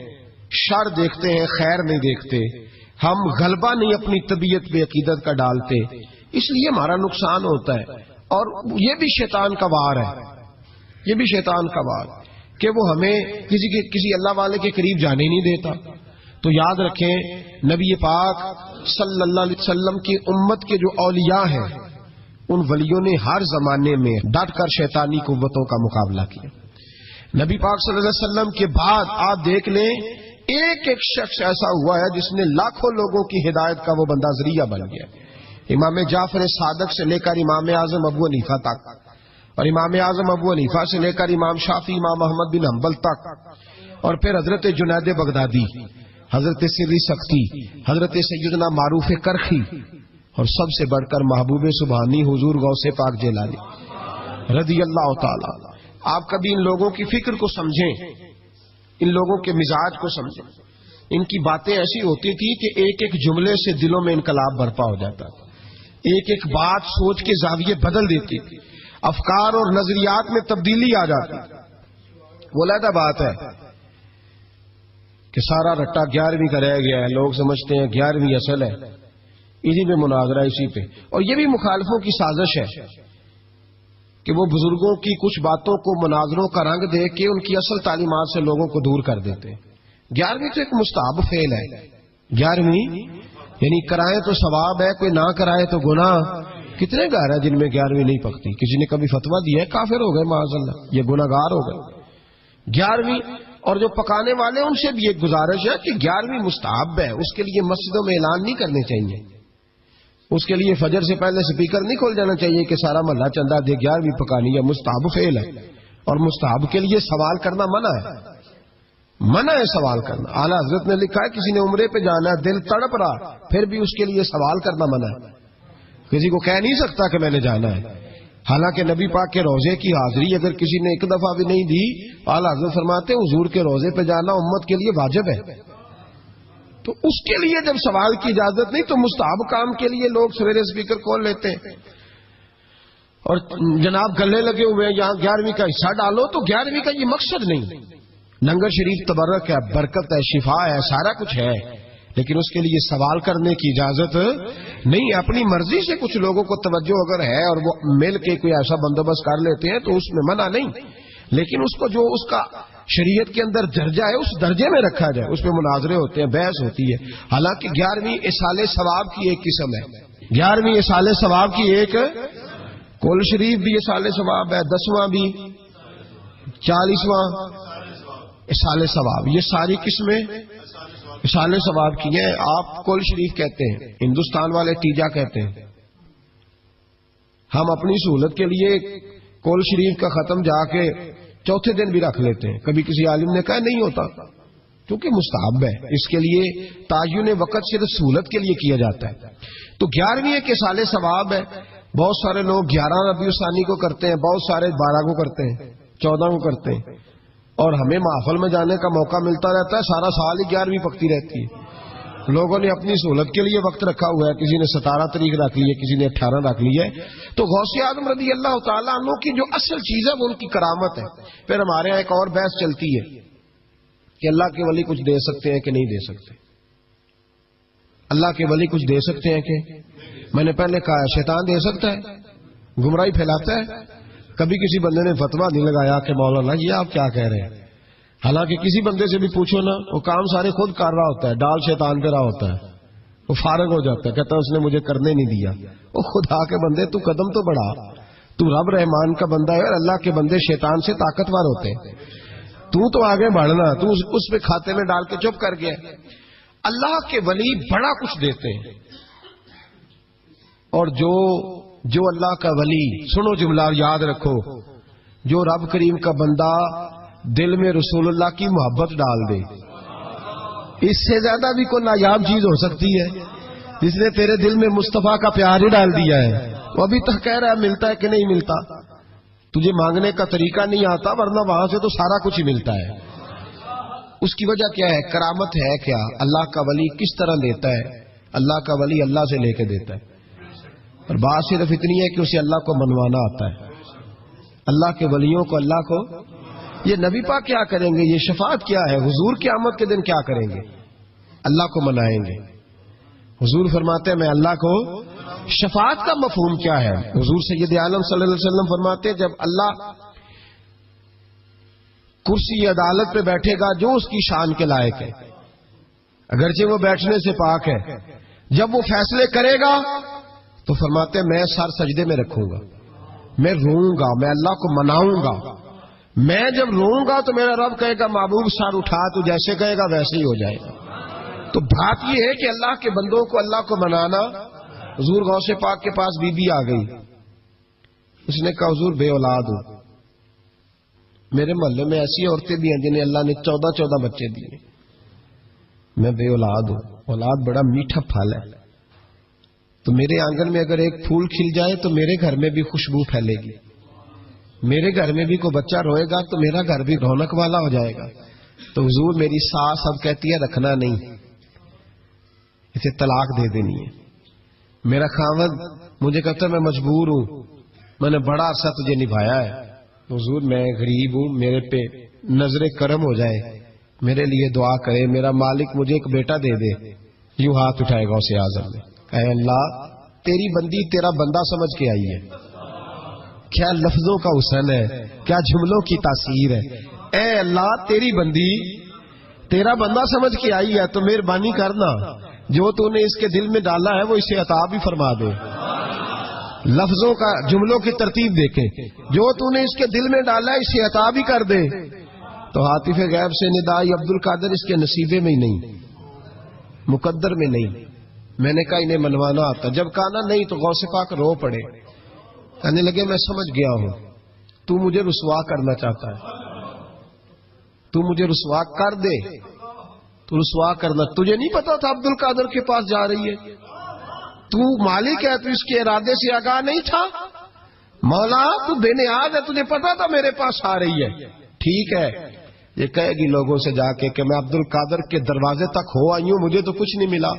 شر دیکھتے ہیں، خیر نہیں دیکھتے، ہم غلبہ نہیں اپنی طبیعت پہ عقیدت کا ڈالتے، اس لیے ہمارا نقصان ہوتا ہے۔ اور یہ بھی شیطان کا وار ہے، یہ بھی شیطان کا وار کہ وہ ہمیں کسی اللہ والے کے قریب جانے نہیں دیتا۔ تو یاد رکھیں، نبی پاک صلی اللہ علیہ وسلم کی امت کے جو اولیاء ہیں، ان ولیوں نے ہر زمانے میں ڈٹ کر شیطانی قوتوں کا مقابلہ کیا۔ نبی پاک صلی اللہ علیہ وسلم کے بعد آپ دیکھ لیں، ایک ایک شخص ایسا ہوا ہے جس نے لاکھوں لوگوں کی ہدایت کا وہ بندہ ذریعہ بن گیا۔ امام جعفر صادق سے لے کر امام اعظم ابو حنیفہ تک، اور امام اعظم ابو حنیفہ سے لے کر امام شافعی، امام احمد بن حنبل تک، اور پھر حضرت جنید بغدادی، حضرت سری سختی، حضرت سیدنا معروف کرخی، اور سب سے بڑھ کر محبوب سبحانی حضور غوث پاک جیلانی رضی اللہ تعالی۔ آپ کبھی ان لوگوں کی فکر کو سمجھیں، ان لوگوں کے مزاج کو سمجھیں۔ ان کی باتیں ایسی ہوتی تھی کہ ایک ایک جملے سے دلوں میں انقلاب برپا ہو جاتا تھا، ایک ایک بات سوچ کے زاویے بدل دیتی تھی، افکار اور نظریات میں تبدیلی آ جاتی۔ وہ علیحدہ بات ہے کہ سارا رٹا 11ویں کا رہ گیا ہے، لوگ سمجھتے ہیں 11ویں اصل ہے، اسی پہ مناظرہ، اسی پہ۔ اور یہ بھی مخالفوں کی سازش ہے کہ وہ بزرگوں کی کچھ باتوں کو مناظروں کا رنگ دے کے ان کی اصل تعلیمات سے لوگوں کو دور کر دیتے ہیں۔ 11ویں تو ایک مستحب فعل ہے، 11ویں یعنی کرائے تو ثواب ہے، کوئی نہ کرائے تو گناہ۔ کتنے گھر ہیں جن میں 11ویں نہیں پکتی؟ کسی نے کبھی فتویٰ دیا ہے؟ کافر ہو گئے معاذ اللہ، یہ گناہگار ہو گئے۔ 11ویں، اور جو پکانے والے ان سے بھی ایک گزارش ہے کہ 11ویں مستحب ہے، اس کے لیے مسجدوں میں اعلان نہیں کرنے چاہیے، اس کے لیے فجر سے پہلے سپیکر نہیں کھول جانا چاہیے کہ سارا محلہ چندہ دے 11ویں پکانی ہے، مستحب فعل ہے۔ اور مستحب کے لیے سوال کرنا منع ہے، منع ہے سوال کرنا۔ اعلیٰ حضرت نے لکھا ہے کسی نے عمرے پہ جانا ہے، دل تڑپ رہا، پھر بھی اس کے لیے سوال کرنا منع ہے، کسی کو کہہ نہیں سکتا کہ میں نے جانا ہے۔ حالانکہ نبی پاک کے روزے کی حاضری اگر کسی نے ایک دفعہ بھی نہیں دی، اعلیٰ حضرت فرماتے حضور کے روزے پہ جانا امت کے لیے واجب ہے۔ تو اس کے لیے جب سوال کی اجازت نہیں تو مستحب کام کے لیے لوگ سویرے سپیکر کھول لیتے ہیں اور جناب گلے لگے ہوئے ہیں یہاں 11ویں کا حصہ ڈالو، تو 11ویں کا یہ مقصد نہیں۔ لنگر شریف تبرک ہے، برکت ہے، شفا ہے، سارا کچھ ہے، لیکن اس کے لیے سوال کرنے کی اجازت نہیں۔ اپنی مرضی سے کچھ لوگوں کو توجہ اگر ہے اور وہ مل کے کوئی ایسا بندوبست کر لیتے ہیں تو اس میں منع نہیں، لیکن اس کو جو اس کا شریعت کے اندر درجہ ہے اس درجے میں رکھا جائے، اس پہ مناظرے ہوتے ہیں، بحث ہوتی ہے۔ حالانکہ 11ویں اصال ثواب کی ایک قسم ہے، 11ویں اصال ثواب کی ایک، کل شریف بھی اصال ثواب ہے، 10واں بھی، 40واں اصال ثواب، یہ ساری قسمیں اصال ثواب کی ہیں۔ آپ کل شریف کہتے ہیں، ہندوستان والے تیجا کہتے ہیں۔ ہم اپنی سہولت کے لیے کل شریف کا ختم جا کے چوتھے دن بھی رکھ لیتے ہیں، کبھی کسی عالم نے کہا نہیں ہوتا، کیونکہ مستحب ہے، اس کے لیے تعین وقت صرف سہولت کے لیے کیا جاتا ہے۔ تو 11ویں ایک اصال ثواب ہے۔ بہت سارے لوگ 11 ربیع الثانی کو کرتے ہیں، بہت سارے 12 کو کرتے ہیں، 14 کو کرتے ہیں، اور ہمیں محفل میں جانے کا موقع ملتا رہتا ہے، سارا سال ہی 11ویں پکتی رہتی ہے۔ لوگوں نے اپنی سہولت کے لیے وقت رکھا ہوا ہے، کسی نے 17 تاریخ رکھ لی ہے، کسی نے 18 رکھ لی ہے۔ تو غوث اعظم رضی اللہ تعالیٰ عنہ کی جو اصل چیز ہے وہ ان کی کرامت ہے۔ پھر ہمارے یہاں ایک اور بحث چلتی ہے کہ اللہ کے ولی کچھ دے سکتے ہیں کہ نہیں دے سکتے، اللہ کے ولی کچھ دے سکتے ہیں کہ، میں نے پہلے کہا شیطان دے سکتا ہے، گمراہی پھیلاتا ہے۔ کبھی کسی بندے نے فتویٰ نہیں لگایا کہ مولانا یہ آپ کیا کہہ رہے ہیں، حالانکہ کسی بندے سے بھی پوچھو نا، وہ کام سارے خود کر رہا ہوتا ہے، ڈال شیطان پہ رہا ہوتا ہے، وہ فارغ ہو جاتا ہے، کہتا ہے اس نے مجھے کرنے نہیں دیا۔ وہ خدا کے بندے تو قدم تو بڑھا، تو رب رحمان کا بندہ ہے، اور اللہ کے بندے شیطان سے طاقتور ہوتے ہیں، تو آگے بڑھنا، تو اس پہ کھاتے میں ڈال کے چپ کر گیا۔ اللہ کے ولی بڑا کچھ دیتے ہیں، اور جو اللہ کا ولی، سنو جملہ یاد رکھو، جو رب کریم کا بندہ دل میں رسول اللہ کی محبت ڈال دے، اس سے زیادہ بھی کوئی نایاب چیز ہو سکتی ہے؟ جس نے تیرے دل میں مصطفیٰ کا پیار ہی ڈال دیا ہے، وہ ابھی تک کہہ رہا ہے ملتا ہے کہ نہیں ملتا، تجھے مانگنے کا طریقہ نہیں آتا، ورنہ وہاں سے تو سارا کچھ ہی ملتا ہے۔ اس کی وجہ کیا ہے؟ کرامت ہے کیا؟ اللہ کا ولی کس طرح دیتا ہے؟ اللہ کا ولی اللہ سے لے کے دیتا ہے، اور بات صرف اتنی ہے کہ اسے اللہ کو منوانا آتا ہے۔ اللہ کے ولیوں کو، اللہ کو، یہ نبی پاک کیا کریں گے؟ یہ شفاعت کیا ہے؟ حضور قیامت کے دن کیا کریں گے؟ اللہ کو منائیں گے۔ حضور فرماتے ہیں میں اللہ کو، شفاعت کا مفہوم کیا ہے؟ حضور سید عالم صلی اللہ علیہ وسلم فرماتے ہیں جب اللہ کرسی عدالت پہ بیٹھے گا جو اس کی شان کے لائق ہے، اگرچہ وہ بیٹھنے سے پاک ہے، جب وہ فیصلے کرے گا تو فرماتے ہیں میں سر سجدے میں رکھوں گا، میں روؤں گا، میں اللہ کو مناؤں گا۔ میں جب روؤں گا تو میرا رب کہے گا محبوب سر اٹھا، تو جیسے کہے گا ویسے ہی ہو جائے گا۔ تو بات یہ ہے کہ اللہ کے بندوں کو اللہ کو منانا۔ حضور غوث پاک کے پاس بی بی آ گئی، اس نے کہا حضور بے اولاد ہوں، میرے محلے میں ایسی عورتیں بھی ہیں جنہیں اللہ نے 14 بچے دیے، میں بے اولاد ہوں، اولاد بڑا میٹھا پھل ہے، تو میرے آنگن میں اگر ایک پھول کھل جائے تو میرے گھر میں بھی خوشبو پھیلے گی، میرے گھر میں بھی کوئی بچہ روئے گا تو میرا گھر بھی رونق والا ہو جائے گا۔ تو حضور میری ساس اب کہتی ہے رکھنا نہیں، اسے طلاق دے دینی ہے۔ میرا خاوند مجھے کہتا ہے میں مجبور ہوں، میں نے بڑا عرصہ تجھے نبھایا ہے، حضور میں غریب ہوں، میرے پہ نظر کرم ہو جائے، میرے لیے دعا کرے، میرا مالک مجھے ایک بیٹا دے دے۔ یوں ہاتھ اٹھائے گا اسے اعظم نے، اے اللہ تیری بندی تیرا بندہ سمجھ کے آئی ہے، کیا لفظوں کا حسن ہے، کیا جملوں کی تاثیر ہے۔ اے اللہ تیری بندی تیرا بندہ سمجھ کے آئی ہے، تو مہربانی کرنا جو تو نے اس کے دل میں ڈالا ہے وہ اسے عطا بھی فرما دے۔ لفظوں کا، جملوں کی ترتیب دیکھیں، جو تو نے اس کے دل میں ڈالا ہے اسے عطا بھی کر دے۔ تو عاطف غیب سے ندائی عبد القادر اس کے نصیبے میں ہی نہیں، مقدر میں نہیں۔ میں نے کہا انہیں منوانا آتا، جب کہا نا نہیں تو غوث پاک رو پڑے، کہنے لگے میں سمجھ گیا ہوں تو مجھے رسوا کرنا چاہتا ہے، تو مجھے رسوا کر دے، تو رسوا کرنا، تجھے نہیں پتا تھا عبد القادر کے پاس جا رہی ہے، تو مالک ہے، تو اس کے ارادے سے آگاہ نہیں تھا؟ مولا تو بے نیاز ہے، تجھے پتا تھا میرے پاس آ رہی ہے، ٹھیک ہے، یہ کہے گی لوگوں سے جا کے کہ میں عبد القادر کے دروازے تک ہو آئی ہوں، مجھے تو کچھ نہیں ملا،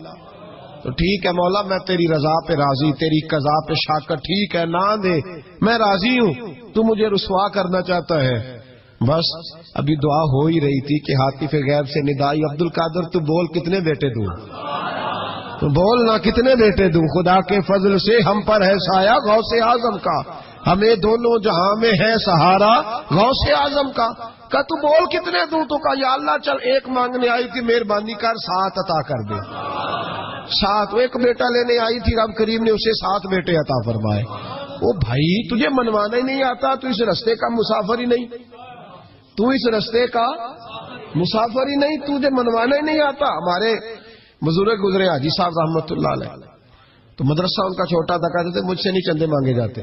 تو ٹھیک ہے مولا میں تیری رضا پہ راضی، تیری قضا پہ شاکر، ٹھیک ہے نہ دے میں راضی ہوں، تو مجھے رسوا کرنا چاہتا ہے۔ بس ابھی دعا ہو ہی رہی تھی کہ عاطف غیب سے ندائی عبد القادر تو بول کتنے بیٹے دوں، تو بول نہ کتنے بیٹے دوں، خدا کے فضل سے ہم پر ہے سایہ غوث اعظم کا، ہمیں دونوں جہاں میں ہے سہارا غوث اعظم کا۔ کہ تو بول کتنے دوں؟ تو کہا یا اللہ چل ایک مانگنے آئی تھی، مہربانی کر 7 عطا کر دے۔ 7، ایک بیٹا لینے آئی تھی، رب کریم نے اسے 7 بیٹے عطا فرمائے۔ او بھائی تجھے منوانا ہی نہیں آتا، تو اس رستے کا مسافر ہی نہیں، تو اس رستے کا مسافر ہی نہیں، تجھے منوانا ہی نہیں آتا۔ ہمارے بزرگ گزرے حاجی صاحب رحمت اللہ علیہ، تو مدرسہ ان کا چھوٹا تھا، کہتے تھے مجھ سے نہیں چندے مانگے جاتے،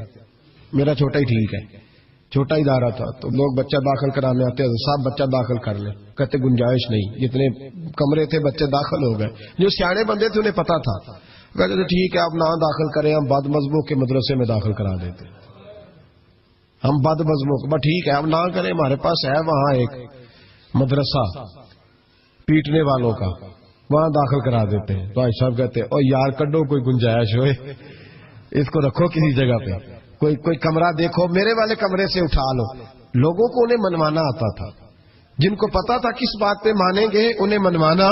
میرا چھوٹا ہی ٹھیک ہے، چھوٹا ادارہ تھا، تو لوگ بچہ داخل کرانے آتے ہیں، صاحب بچہ داخل کر لیں، کہتے گنجائش نہیں، جتنے کمرے تھے بچے داخل ہو گئے، جو سیانے بندے تھے انہیں پتا تھا، کہتے تھے ٹھیک ہے آپ نہ داخل کریں، ہم بد مذہبوں کے مدرسے میں داخل کرا دیتے، ہم بد مذہبوں کو، ٹھیک ہے ہم نہ کریں، ہمارے پاس ہے وہاں ایک مدرسہ پیٹنے والوں کا، وہاں داخل کرا دیتے ہیں۔ تو صاحب کہتے ہیں او یار کڈو کوئی گنجائش ہوئے، اس کو رکھو کسی جگہ پہ، کوئی کمرہ دیکھو، میرے والے کمرے سے اٹھا لو۔ لوگوں کو انہیں منوانا آتا تھا، جن کو پتا تھا کس بات پہ مانیں گے انہیں منوانا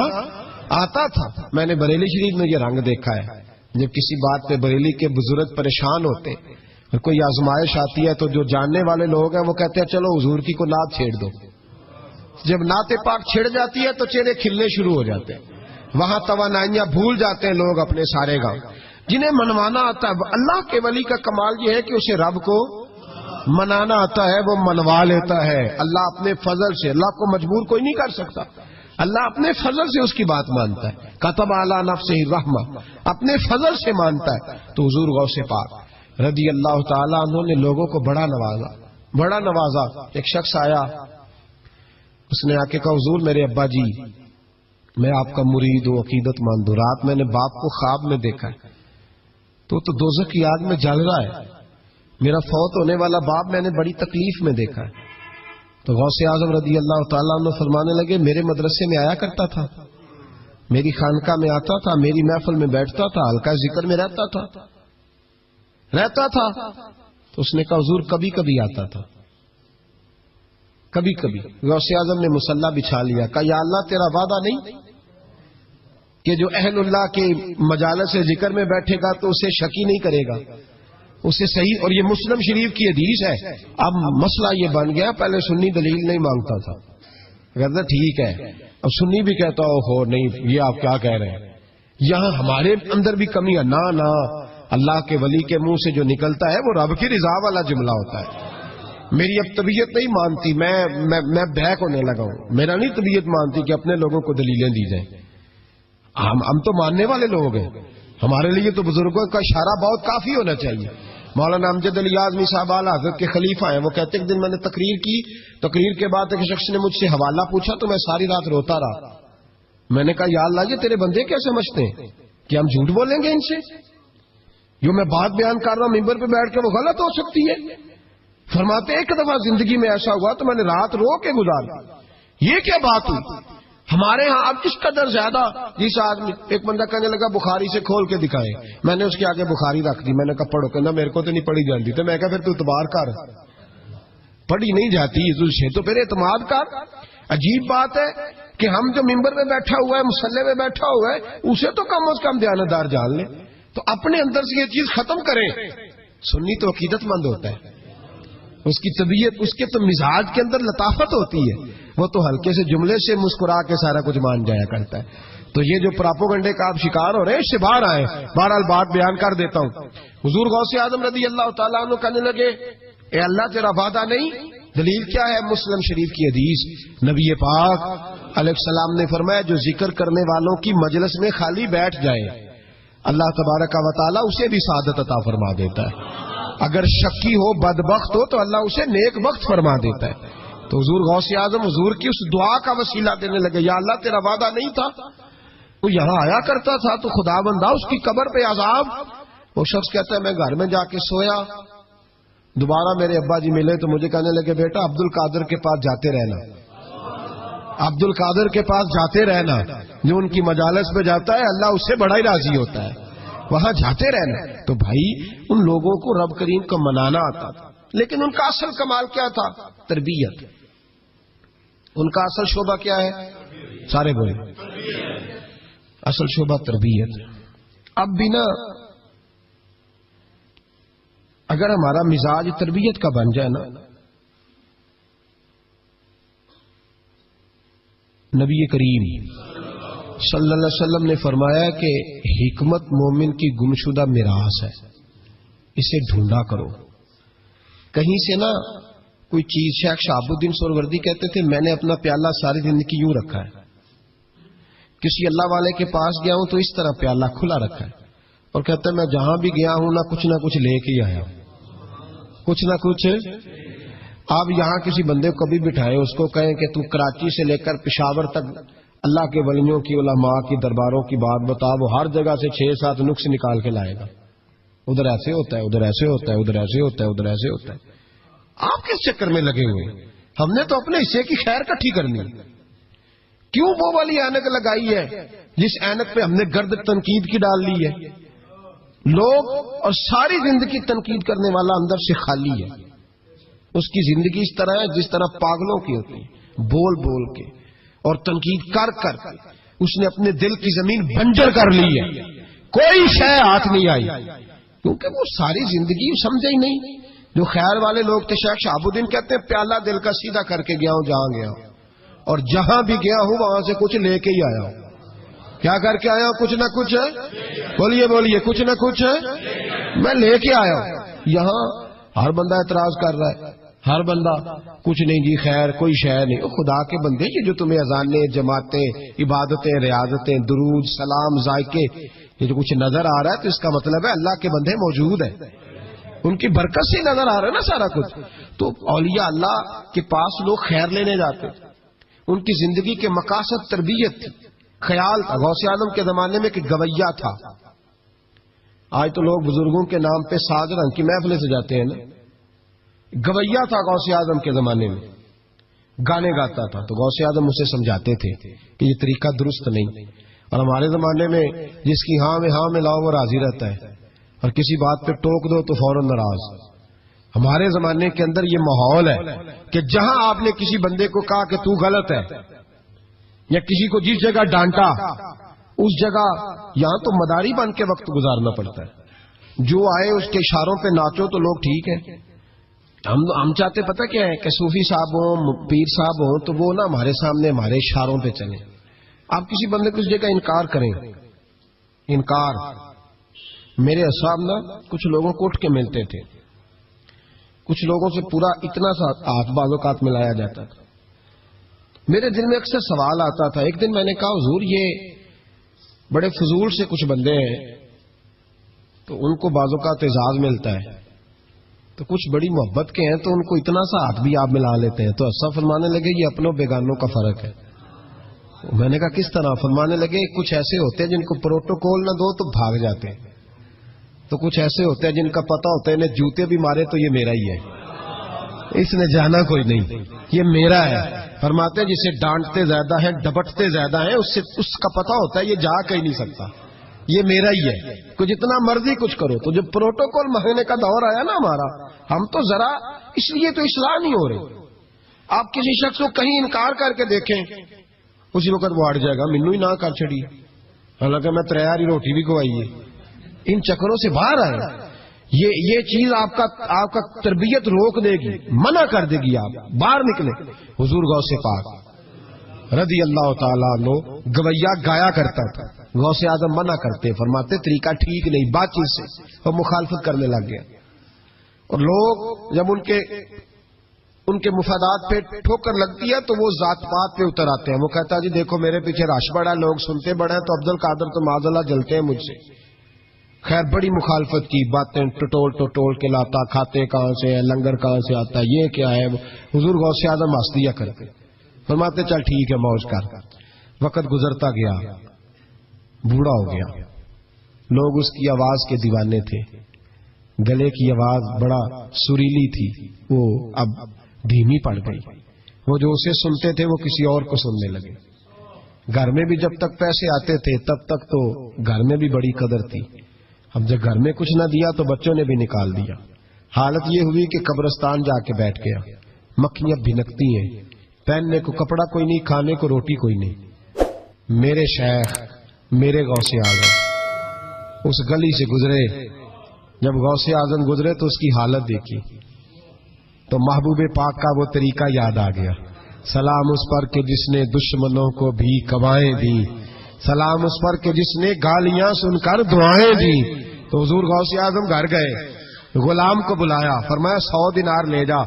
آتا تھا۔ میں نے بریلی شریف میں یہ رنگ دیکھا ہے، جب کسی بات پہ بریلی کے بزرگ پریشان ہوتے، کوئی آزمائش آتی ہے تو جو جاننے والے لوگ ہیں وہ کہتے ہیں چلو حضور کی کو نعت چھیڑ دو، جب نعت پاک چھڑ جاتی ہے تو چہرے کھلنے شروع ہو جاتے ہیں، وہاں توانائیاں بھول جاتے ہیں لوگ اپنے سارے گام۔ جنہیں منوانا آتا ہے، اللہ کے ولی کا کمال یہ ہے کہ اسے رب کو منانا آتا ہے، وہ منوا لیتا ہے اللہ اپنے فضل سے۔ اللہ کو مجبور کوئی نہیں کر سکتا، اللہ اپنے فضل سے اس کی بات مانتا ہے۔ کتب علی نفسہ الرحمہ، اپنے فضل سے مانتا ہے۔ تو حضور غوث پاک رضی اللہ تعالیٰ عنہ نے لوگوں کو بڑا نوازا۔ ایک شخص آیا، اس نے آ کے کہا حضور میرے ابا جی، میں آپ کا مرید ہوں، عقیدت مند ہوں، رات میں نے باپ کو خواب میں دیکھا ہے، تو دوزخ کی آگ میں جل رہا ہے، میرا فوت ہونے والا باپ میں نے بڑی تکلیف میں دیکھا ہے۔ تو غوث اعظم رضی اللہ تعالیٰ عنہ فرمانے لگے میرے مدرسے میں آیا کرتا تھا، میری خانقاہ میں آتا تھا، میری محفل میں بیٹھتا تھا، حلقہ ذکر میں رہتا تھا۔ تو اس نے کہا حضور کبھی کبھی آتا تھا، کبھی کبھی۔ غوث اعظم نے مصلی بچھا لیا، کہا یا اللہ تیرا وعدہ نہیں کہ جو اہل اللہ کے مجالس ذکر میں بیٹھے گا تو اسے شکی نہیں کرے گا، اسے صحیح۔ اور یہ مسلم شریف کی حدیث ہے۔ اب مسئلہ یہ بن گیا، پہلے سنی دلیل نہیں مانگتا تھا، کہتا ٹھیک ہے، اب سنی بھی کہتا ہو نہیں یہ آپ کیا کہہ رہے ہیں، یہاں ہمارے اندر بھی کمی ہے۔ نہ اللہ کے ولی کے منہ سے جو نکلتا ہے وہ رب کی رضا والا جملہ ہوتا ہے۔ میری اب طبیعت نہیں مانتی، میں بیک ہونے لگا ہوں، میرا نہیں طبیعت مانتی کہ اپنے لوگوں کو دلیلیں دی جائیں۔ ہم تو ماننے والے لوگ ہیں، ہمارے لیے تو بزرگوں کا اشارہ بہت کافی ہونا چاہیے۔ مولانا امجد علی اعظمی صاحب اعلیٰ حضرت کے خلیفہ ہیں، وہ کہتے ہیں کہ دن میں نے تقریر کی، تقریر کے بعد ایک شخص نے مجھ سے حوالہ پوچھا تو میں ساری رات روتا رہا۔ میں نے کہا یا اللہ یہ تیرے بندے کیا سمجھتے ہیں کہ ہم جھوٹ بولیں گے ان سے؟ جو میں بات بیان کر رہا ہوں ممبر پہ بیٹھ کے وہ غلط ہو سکتی ہے؟ فرماتے ایک دفعہ زندگی میں ایسا ہوا تو میں نے رات رو کے گزاری۔ یہ کیا بات ہوئی؟ ہمارے ہاں اب کس قدر زیادہ، جس آدمی ایک بندہ کہنے لگا بخاری سے کھول کے دکھائے، میں نے اس کے آگے بخاری رکھ دی، میں نے کہا پڑھو، کہنا میرے کو تو نہیں پڑھی جاتی، تو میں کہا پھر تو اعتبار کر، پڑھی نہیں جاتی سے تو پھر اعتماد کر۔ عجیب بات ہے کہ ہم جو ممبر میں بیٹھا ہوا ہے، مصلی میں بیٹھا ہوا ہے، اسے تو کم از کم دیانتدار جان لیں، تو اپنے اندر سے یہ چیز ختم کریں۔ سنی تو عقیدت مند ہوتا ہے، اس کی طبیعت، اس کے تو مزاج کے اندر لطافت ہوتی ہے، وہ تو ہلکے سے جملے سے مسکرا کے سارا کچھ مان جایا کرتا ہے۔ تو یہ جو پراپوگنڈے کا آپ شکار ہو رہے ہیں اس سے باہر آئے۔ بہرحال بات بیان کر دیتا ہوں۔ حضور غوث اعظم رضی اللہ تعالیٰ عنہ کہنے لگے اے اللہ تیرا وعدہ نہیں؟ دلیل کیا ہے؟ مسلم شریف کی حدیث، نبی پاک علیہ السلام نے فرمایا جو ذکر کرنے والوں کی مجلس میں خالی بیٹھ جائے اللہ تبارک و تعالیٰ اسے بھی سعادت عطا فرما دیتا ہے، اگر شکی ہو بدبخت ہو تو اللہ اسے نیک بخت فرما دیتا ہے۔ تو حضور غوث اعظم حضور کی اس دعا کا وسیلہ دینے لگے، یا اللہ تیرا وعدہ نہیں تھا؟ وہ یہاں آیا کرتا تھا تو خدا بندہ اس کی قبر پہ عذاب۔ وہ شخص کہتا ہے میں گھر میں جا کے سویا، دوبارہ میرے ابا جی ملے تو مجھے کہنے لگے بیٹا عبد القادر کے پاس جاتے رہنا، عبد القادر کے پاس جاتے رہنا، جو ان کی مجالس پہ جاتا ہے اللہ اس سے بڑا ہی راضی ہوتا ہے، وہاں جاتے رہنا۔ تو بھائی ان لوگوں کو رب کریم کو منانا آتا تھا، لیکن ان کا اصل کمال کیا تھا؟ تربیت۔ ان کا اصل شعبہ کیا ہے؟ سارے بولے، اصل شعبہ تربیت۔ اب بھی نا اگر ہمارا مزاج تربیت کا بن جائے نا، نبی کریم صلی اللہ علیہ وسلم نے فرمایا کہ حکمت مومن کی گمشدہ میراث ہے، اسے ڈھونڈا کرو۔ کہیں سے نا کوئی چیز، شیخ شہاب الدین سہروردی کہتے تھے میں نے اپنا پیالہ ساری زندگی یوں رکھا ہے، کسی اللہ والے کے پاس گیا ہوں تو اس طرح پیالہ کھلا رکھا ہے، اور کہتا ہے میں جہاں بھی گیا ہوں نہ کچھ لے کے آیا ہوں، کچھ نہ کچھ۔ آپ یہاں کسی بندے کو کبھی بٹھائیں، اس کو کہیں کہ تو کراچی سے لے کر پشاور تک اللہ کے ولیوں کی، علماء کی درباروں کی بات بتا، وہ ہر جگہ سے 6-7 نقص نکال کے لائے گا، ادھر ایسے ہوتا ہے، ادھر ایسے ہوتا ہے، ادھر ایسے ہوتا ہے، ادھر ایسے ہوتا ہے۔ آپ کس چکر میں لگے ہوئے؟ ہم نے تو اپنے حصے کی خیر کٹھی کرنی ہے۔ کیوں وہ والی اینک لگائی ہے جس اینک پہ ہم نے گرد تنقید کی ڈال لی ہے؟ لوگ اور ساری زندگی تنقید کرنے والا اندر سے خالی ہے، اس کی زندگی اس طرح ہے جس طرح پاگلوں کی ہوتی ہے، بول بول کے اور تنقید کر کر کے اس نے اپنے دل کی زمین بنجر کر لی ہے، کوئی شے ہاتھ نہیں آئی، کیونکہ وہ ساری زندگی سمجھے ہی نہیں۔ جو خیر والے لوگ تھے، شیخ شہاب الدین کہتے ہیں پیالہ دل کا سیدھا کر کے گیا ہوں جہاں گیا ہوں، اور جہاں بھی گیا ہوں وہاں سے کچھ لے کے ہی آیا ہوں. کیا کر کے آیا ہوں؟ کچھ نہ کچھ بولیے بولیے, کچھ نہ کچھ میں لے کے آیا ہوں. یہاں ہر بندہ اعتراض کر رہا ہے, ہر بندہ کچھ نہیں جی خیر کوئی شے نہیں. خدا کے بندے یہ جو تمہیں اذانیں, جماعتیں, عبادتیں, ریاضتیں, درود, سلام, ذائقے, یہ جو کچھ نظر آ رہا ہے تو اس کا مطلب ہے اللہ کے بندے موجود ہیں, ان کی برکت سے نظر آ رہا ہے نا سارا کچھ. تو اولیاء اللہ کے پاس لوگ خیر لینے جاتے, ان کی زندگی کے مقاصد تربیت تھی, خیال تھا. غوث اعظم کے زمانے میں کہ گویا تھا. آج تو لوگ بزرگوں کے نام پہ ساز رنگ کی محفلیں سے جاتے ہیں نا. گویا تھا غوث اعظم کے زمانے میں, گانے گاتا تھا. تو غوث اعظم اسے سمجھاتے تھے کہ یہ طریقہ درست نہیں. اور ہمارے زمانے میں جس کی ہاں میں لاؤ وہ راضی رہتا ہے, اور کسی بات پہ ٹوک دو تو فوراً ناراض. ہمارے زمانے کے اندر یہ ماحول ہے کہ جہاں آپ نے کسی بندے کو کہا کہ تو غلط ہے, یا کسی کو جس جگہ ڈانٹا اس جگہ یہاں تو مداری بن کے وقت گزارنا پڑتا ہے. جو آئے اس کے اشاروں پہ ناچو تو لوگ ٹھیک ہے. ہم چاہتے پتہ کیا ہے کہ صوفی صاحب ہوں, پیر صاحب ہوں, تو وہ نا ہمارے سامنے ہمارے اشاروں پہ چلیں. آپ کسی بندے کو اس جگہ انکار کریں, انکار. میرے صاحب نا کچھ لوگوں کو اٹھ کے ملتے تھے, کچھ لوگوں سے پورا اتنا سا ہاتھ بازوقات ملایا جاتا تھا. میرے دل میں اکثر سوال آتا تھا. ایک دن میں نے کہا حضور یہ بڑے فضول سے کچھ بندے ہیں, تو ان کو بعض اوقات اعزاز ملتا ہے, تو کچھ بڑی محبت کے ہیں تو ان کو اتنا سا ہاتھ بھی آپ ملا لیتے ہیں. تو ایسا فرمانے لگے یہ اپنوں بیگانوں کا فرق ہے. میں نے کہا کس طرح؟ فرمانے لگے کچھ ایسے ہوتے ہیں جن کو پروٹوکول نہ دو تو بھاگ جاتے ہیں, تو کچھ ایسے ہوتے ہیں جن کا پتہ ہوتا ہے انہیں جوتے بھی مارے تو یہ میرا ہی ہے, اس نے جانا کوئی نہیں, یہ میرا ہے. فرماتے ہیں جسے ڈانٹتے زیادہ ہیں ڈپٹتے زیادہ ہیں, اس کا پتہ ہوتا ہے یہ جا کہیں نہیں سکتا, یہ میرا ہی ہے. کوئی جتنا مرضی کچھ کرو. تو جب پروٹوکول مہینے کا دور آیا نا ہمارا, ہم تو ذرا اس لیے تو اصلاح نہیں ہو رہی. آپ کسی شخص کو کہیں انکار کر کے دیکھیں, اسی وقت وہ اڑ جائے گا مینو ہی نہ کر چڑی, حالانکہ میں تیاری روٹی بھی کھوائی ہے. ان چکروں سے باہر آئے. یہ چیز آپ کا تربیت روک دے گی, منع کر دے گی, آپ باہر نکلے. حضور غوث پاک رضی اللہ تعالیٰ عنہ گویا گایا کرتا تھا, غوث اعظم منع کرتے, فرماتے طریقہ ٹھیک نہیں, بات چیز سے وہ مخالفت کرنے لگ گیا. اور لوگ جب ان کے مفادات پہ ٹھوکر لگتی ہے تو وہ ذات پات پہ اتر آتے ہیں. وہ کہتا ہے جی دیکھو میرے پیچھے رش بڑا ہے, لوگ سنتے بڑے ہیں, تو عبد القادر تو معاذ اللہ جلتے ہیں مجھ سے. خیر بڑی مخالفت کی, باتیں ٹٹول کے لاتا, کھاتے کہاں سے ہیں, لنگر کہاں سے آتا ہے, یہ کیا ہے. حضور غوث اعظم ہنس دیا کرتے, فرماتے چل ٹھیک ہے موج کر. وقت گزرتا گیا, بوڑھا ہو گیا, لوگ اس کی آواز کے دیوانے تھے. گلے کی آواز بڑا سریلی تھی, وہ اب دھیمی پڑ گئی. وہ جو اسے سنتے تھے وہ کسی اور کو سننے لگے. گھر میں بھی جب تک پیسے آتے تھے تب تک تو گھر میں بھی بڑی قدر تھی. اب جب گھر میں کچھ نہ دیا تو بچوں نے بھی نکال دیا. حالت یہ ہوئی کہ قبرستان جا کے بیٹھ گیا. مکھیاں بھنکتی ہیں, پہننے کو کپڑا کوئی نہیں, کھانے کو روٹی کوئی نہیں. میرے شیخ میرے غوث اعظم اس گلی سے گزرے. جب غوث اعظم گزرے تو اس کی حالت دیکھی تو محبوب پاک کا وہ طریقہ یاد آ گیا. سلام اس پر کہ جس نے دشمنوں کو بھی کوائیں دی, سلام اس پر کہ جس نے گالیاں سن کر دعائیں دی. تو حضور غوث اعظم گھر گئے, غلام کو بلایا, فرمایا 100 دینار لے جا,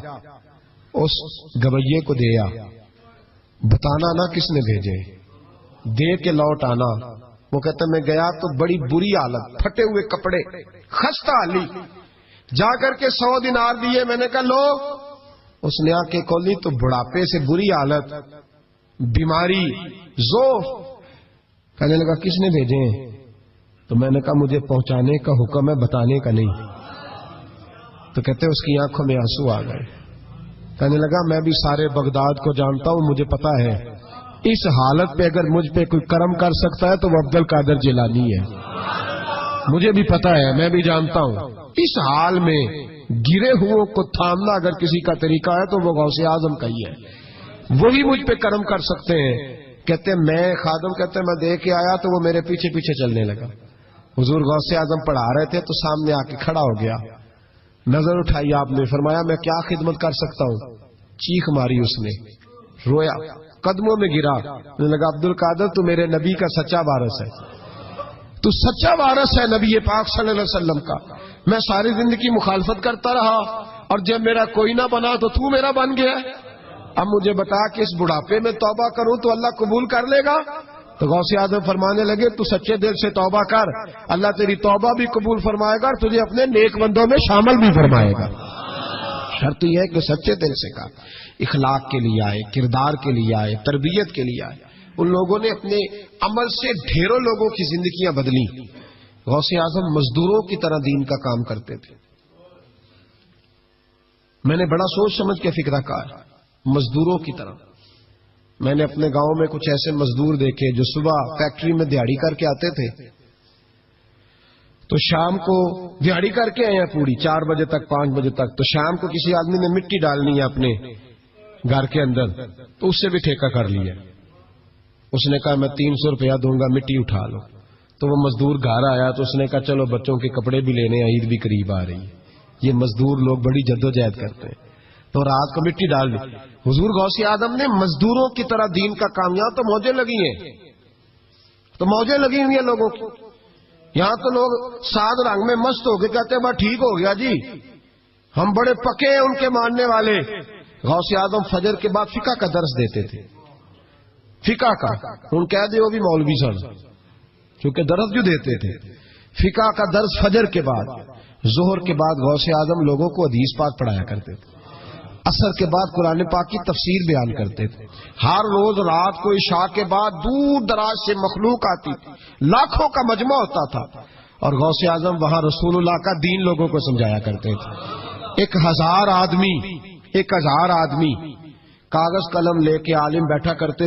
اس گویے کو دیا, بتانا نہ کس نے بھیجے, دے کے لوٹ آنا. وہ کہتا میں گیا تو بڑی بری حالت, پھٹے ہوئے کپڑے, خستہ حالی. جا کر کے 100 دینار دیے. میں نے کہا لو. اس نے آ کے کھولی تو بڑھاپے سے بری حالت, بیماری, ذوف. کہنے لگا کس نے بھیجے ہیں؟ تو میں نے کہا مجھے پہنچانے کا حکم ہے, بتانے کا نہیں. تو کہتے اس کی آنکھوں میں آنسو آ گئے. کہنے لگا میں بھی سارے بغداد کو جانتا ہوں, مجھے پتا ہے اس حالت پہ اگر مجھ پہ کوئی کرم کر سکتا ہے تو وہ عبد القادر جیلانی ہے. مجھے بھی پتا ہے, میں بھی جانتا ہوں. اس حال میں گرے ہوئوں کو تھامنا اگر کسی کا طریقہ ہے تو وہ غوث اعظم کا ہی ہے, وہی مجھ پہ کرم کر سکتے ہیں. کہتے میں خادم کہتے میں دے کے آیا تو وہ میرے پیچھے پیچھے چلنے لگا. حضور غوث اعظم پڑھا رہے تھے تو سامنے آ کے کھڑا ہو گیا, نظر اٹھائی آپ نے, فرمایا میں کیا خدمت کر سکتا ہوں. چیخ ماری اس نے, رویا, قدموں میں گرا. لگا عبد القادر تو میرے نبی کا سچا وارث ہے, تو سچا وارث ہے نبی پاک صلی اللہ علیہ وسلم کا. میں ساری زندگی مخالفت کرتا رہا اور جب میرا کوئی نہ بنا تو میرا بن گیا. اب مجھے بتا کہ اس بڑھاپے میں توبہ کروں تو اللہ قبول کر لے گا؟ تو غوث اعظم فرمانے لگے تو سچے دل سے توبہ کر, اللہ تیری توبہ بھی قبول فرمائے گا اور تجھے اپنے نیک بندوں میں شامل بھی فرمائے گا. شرط یہ ہے کہ سچے دل سے کا اخلاق کے لیے آئے, کردار کے لیے آئے, تربیت کے لیے آئے. ان لوگوں نے اپنے عمل سے ڈھیروں لوگوں کی زندگیاں بدلی. غوث اعظم مزدوروں کی طرح دین کا کام کرتے تھے. میں نے بڑا سوچ سمجھ کے فکرہ کہا, مزدوروں کی طرح. میں نے اپنے گاؤں میں کچھ ایسے مزدور دیکھے جو صبح فیکٹری میں دیہڑی کر کے آتے تھے تو شام کو دیہڑی کر کے آئے ہیں پوری 4 بجے تک 5 بجے تک. تو شام کو کسی آدمی نے مٹی ڈالنی ہے اپنے گھر کے اندر تو اس سے بھی ٹھیکہ کر لیا. اس نے کہا میں 300 روپیہ دوں گا, مٹی اٹھا لو. تو وہ مزدور گھر آیا تو اس نے کہا چلو بچوں کے کپڑے بھی لینے, عید بھی قریب آ رہی ہے. یہ مزدور لوگ بڑی جدوجہد کرتے ہیں. تو رات کو مٹی ڈال دی. حضور غوث اعظم نے مزدوروں کی طرح دین کا کام. یہاں تو موجیں لگی ہیں, تو موجیں لگی ہوئی ہیں لوگوں کی. یہاں تو لوگ ساد رنگ میں مست ہو کے کہتے ہیں بس ٹھیک ہو گیا جی, ہم بڑے پکے ہیں ان کے ماننے والے. غوث اعظم فجر کے بعد فقہ کا درس دیتے تھے. فقہ کا ان کہہ دے وہ بھی مولوی سن, کیونکہ درس جو دیتے تھے. فقہ کا درس فجر کے بعد. ظہر کے بعد غوث اعظم لوگوں کو حدیث پاک پڑھایا کرتے تھے. عصر کے بعد قرآن پاک کی تفسیر بیان کرتے تھے. ہر روز رات کو عشاء کے بعد دور دراز سے مخلوق آتی تھی, لاکھوں کا مجمع ہوتا تھا اور غوث اعظم وہاں رسول اللہ کا دین لوگوں کو سمجھایا کرتے تھے. 1000 آدمی کاغذ قلم لے کے عالم بیٹھا کرتے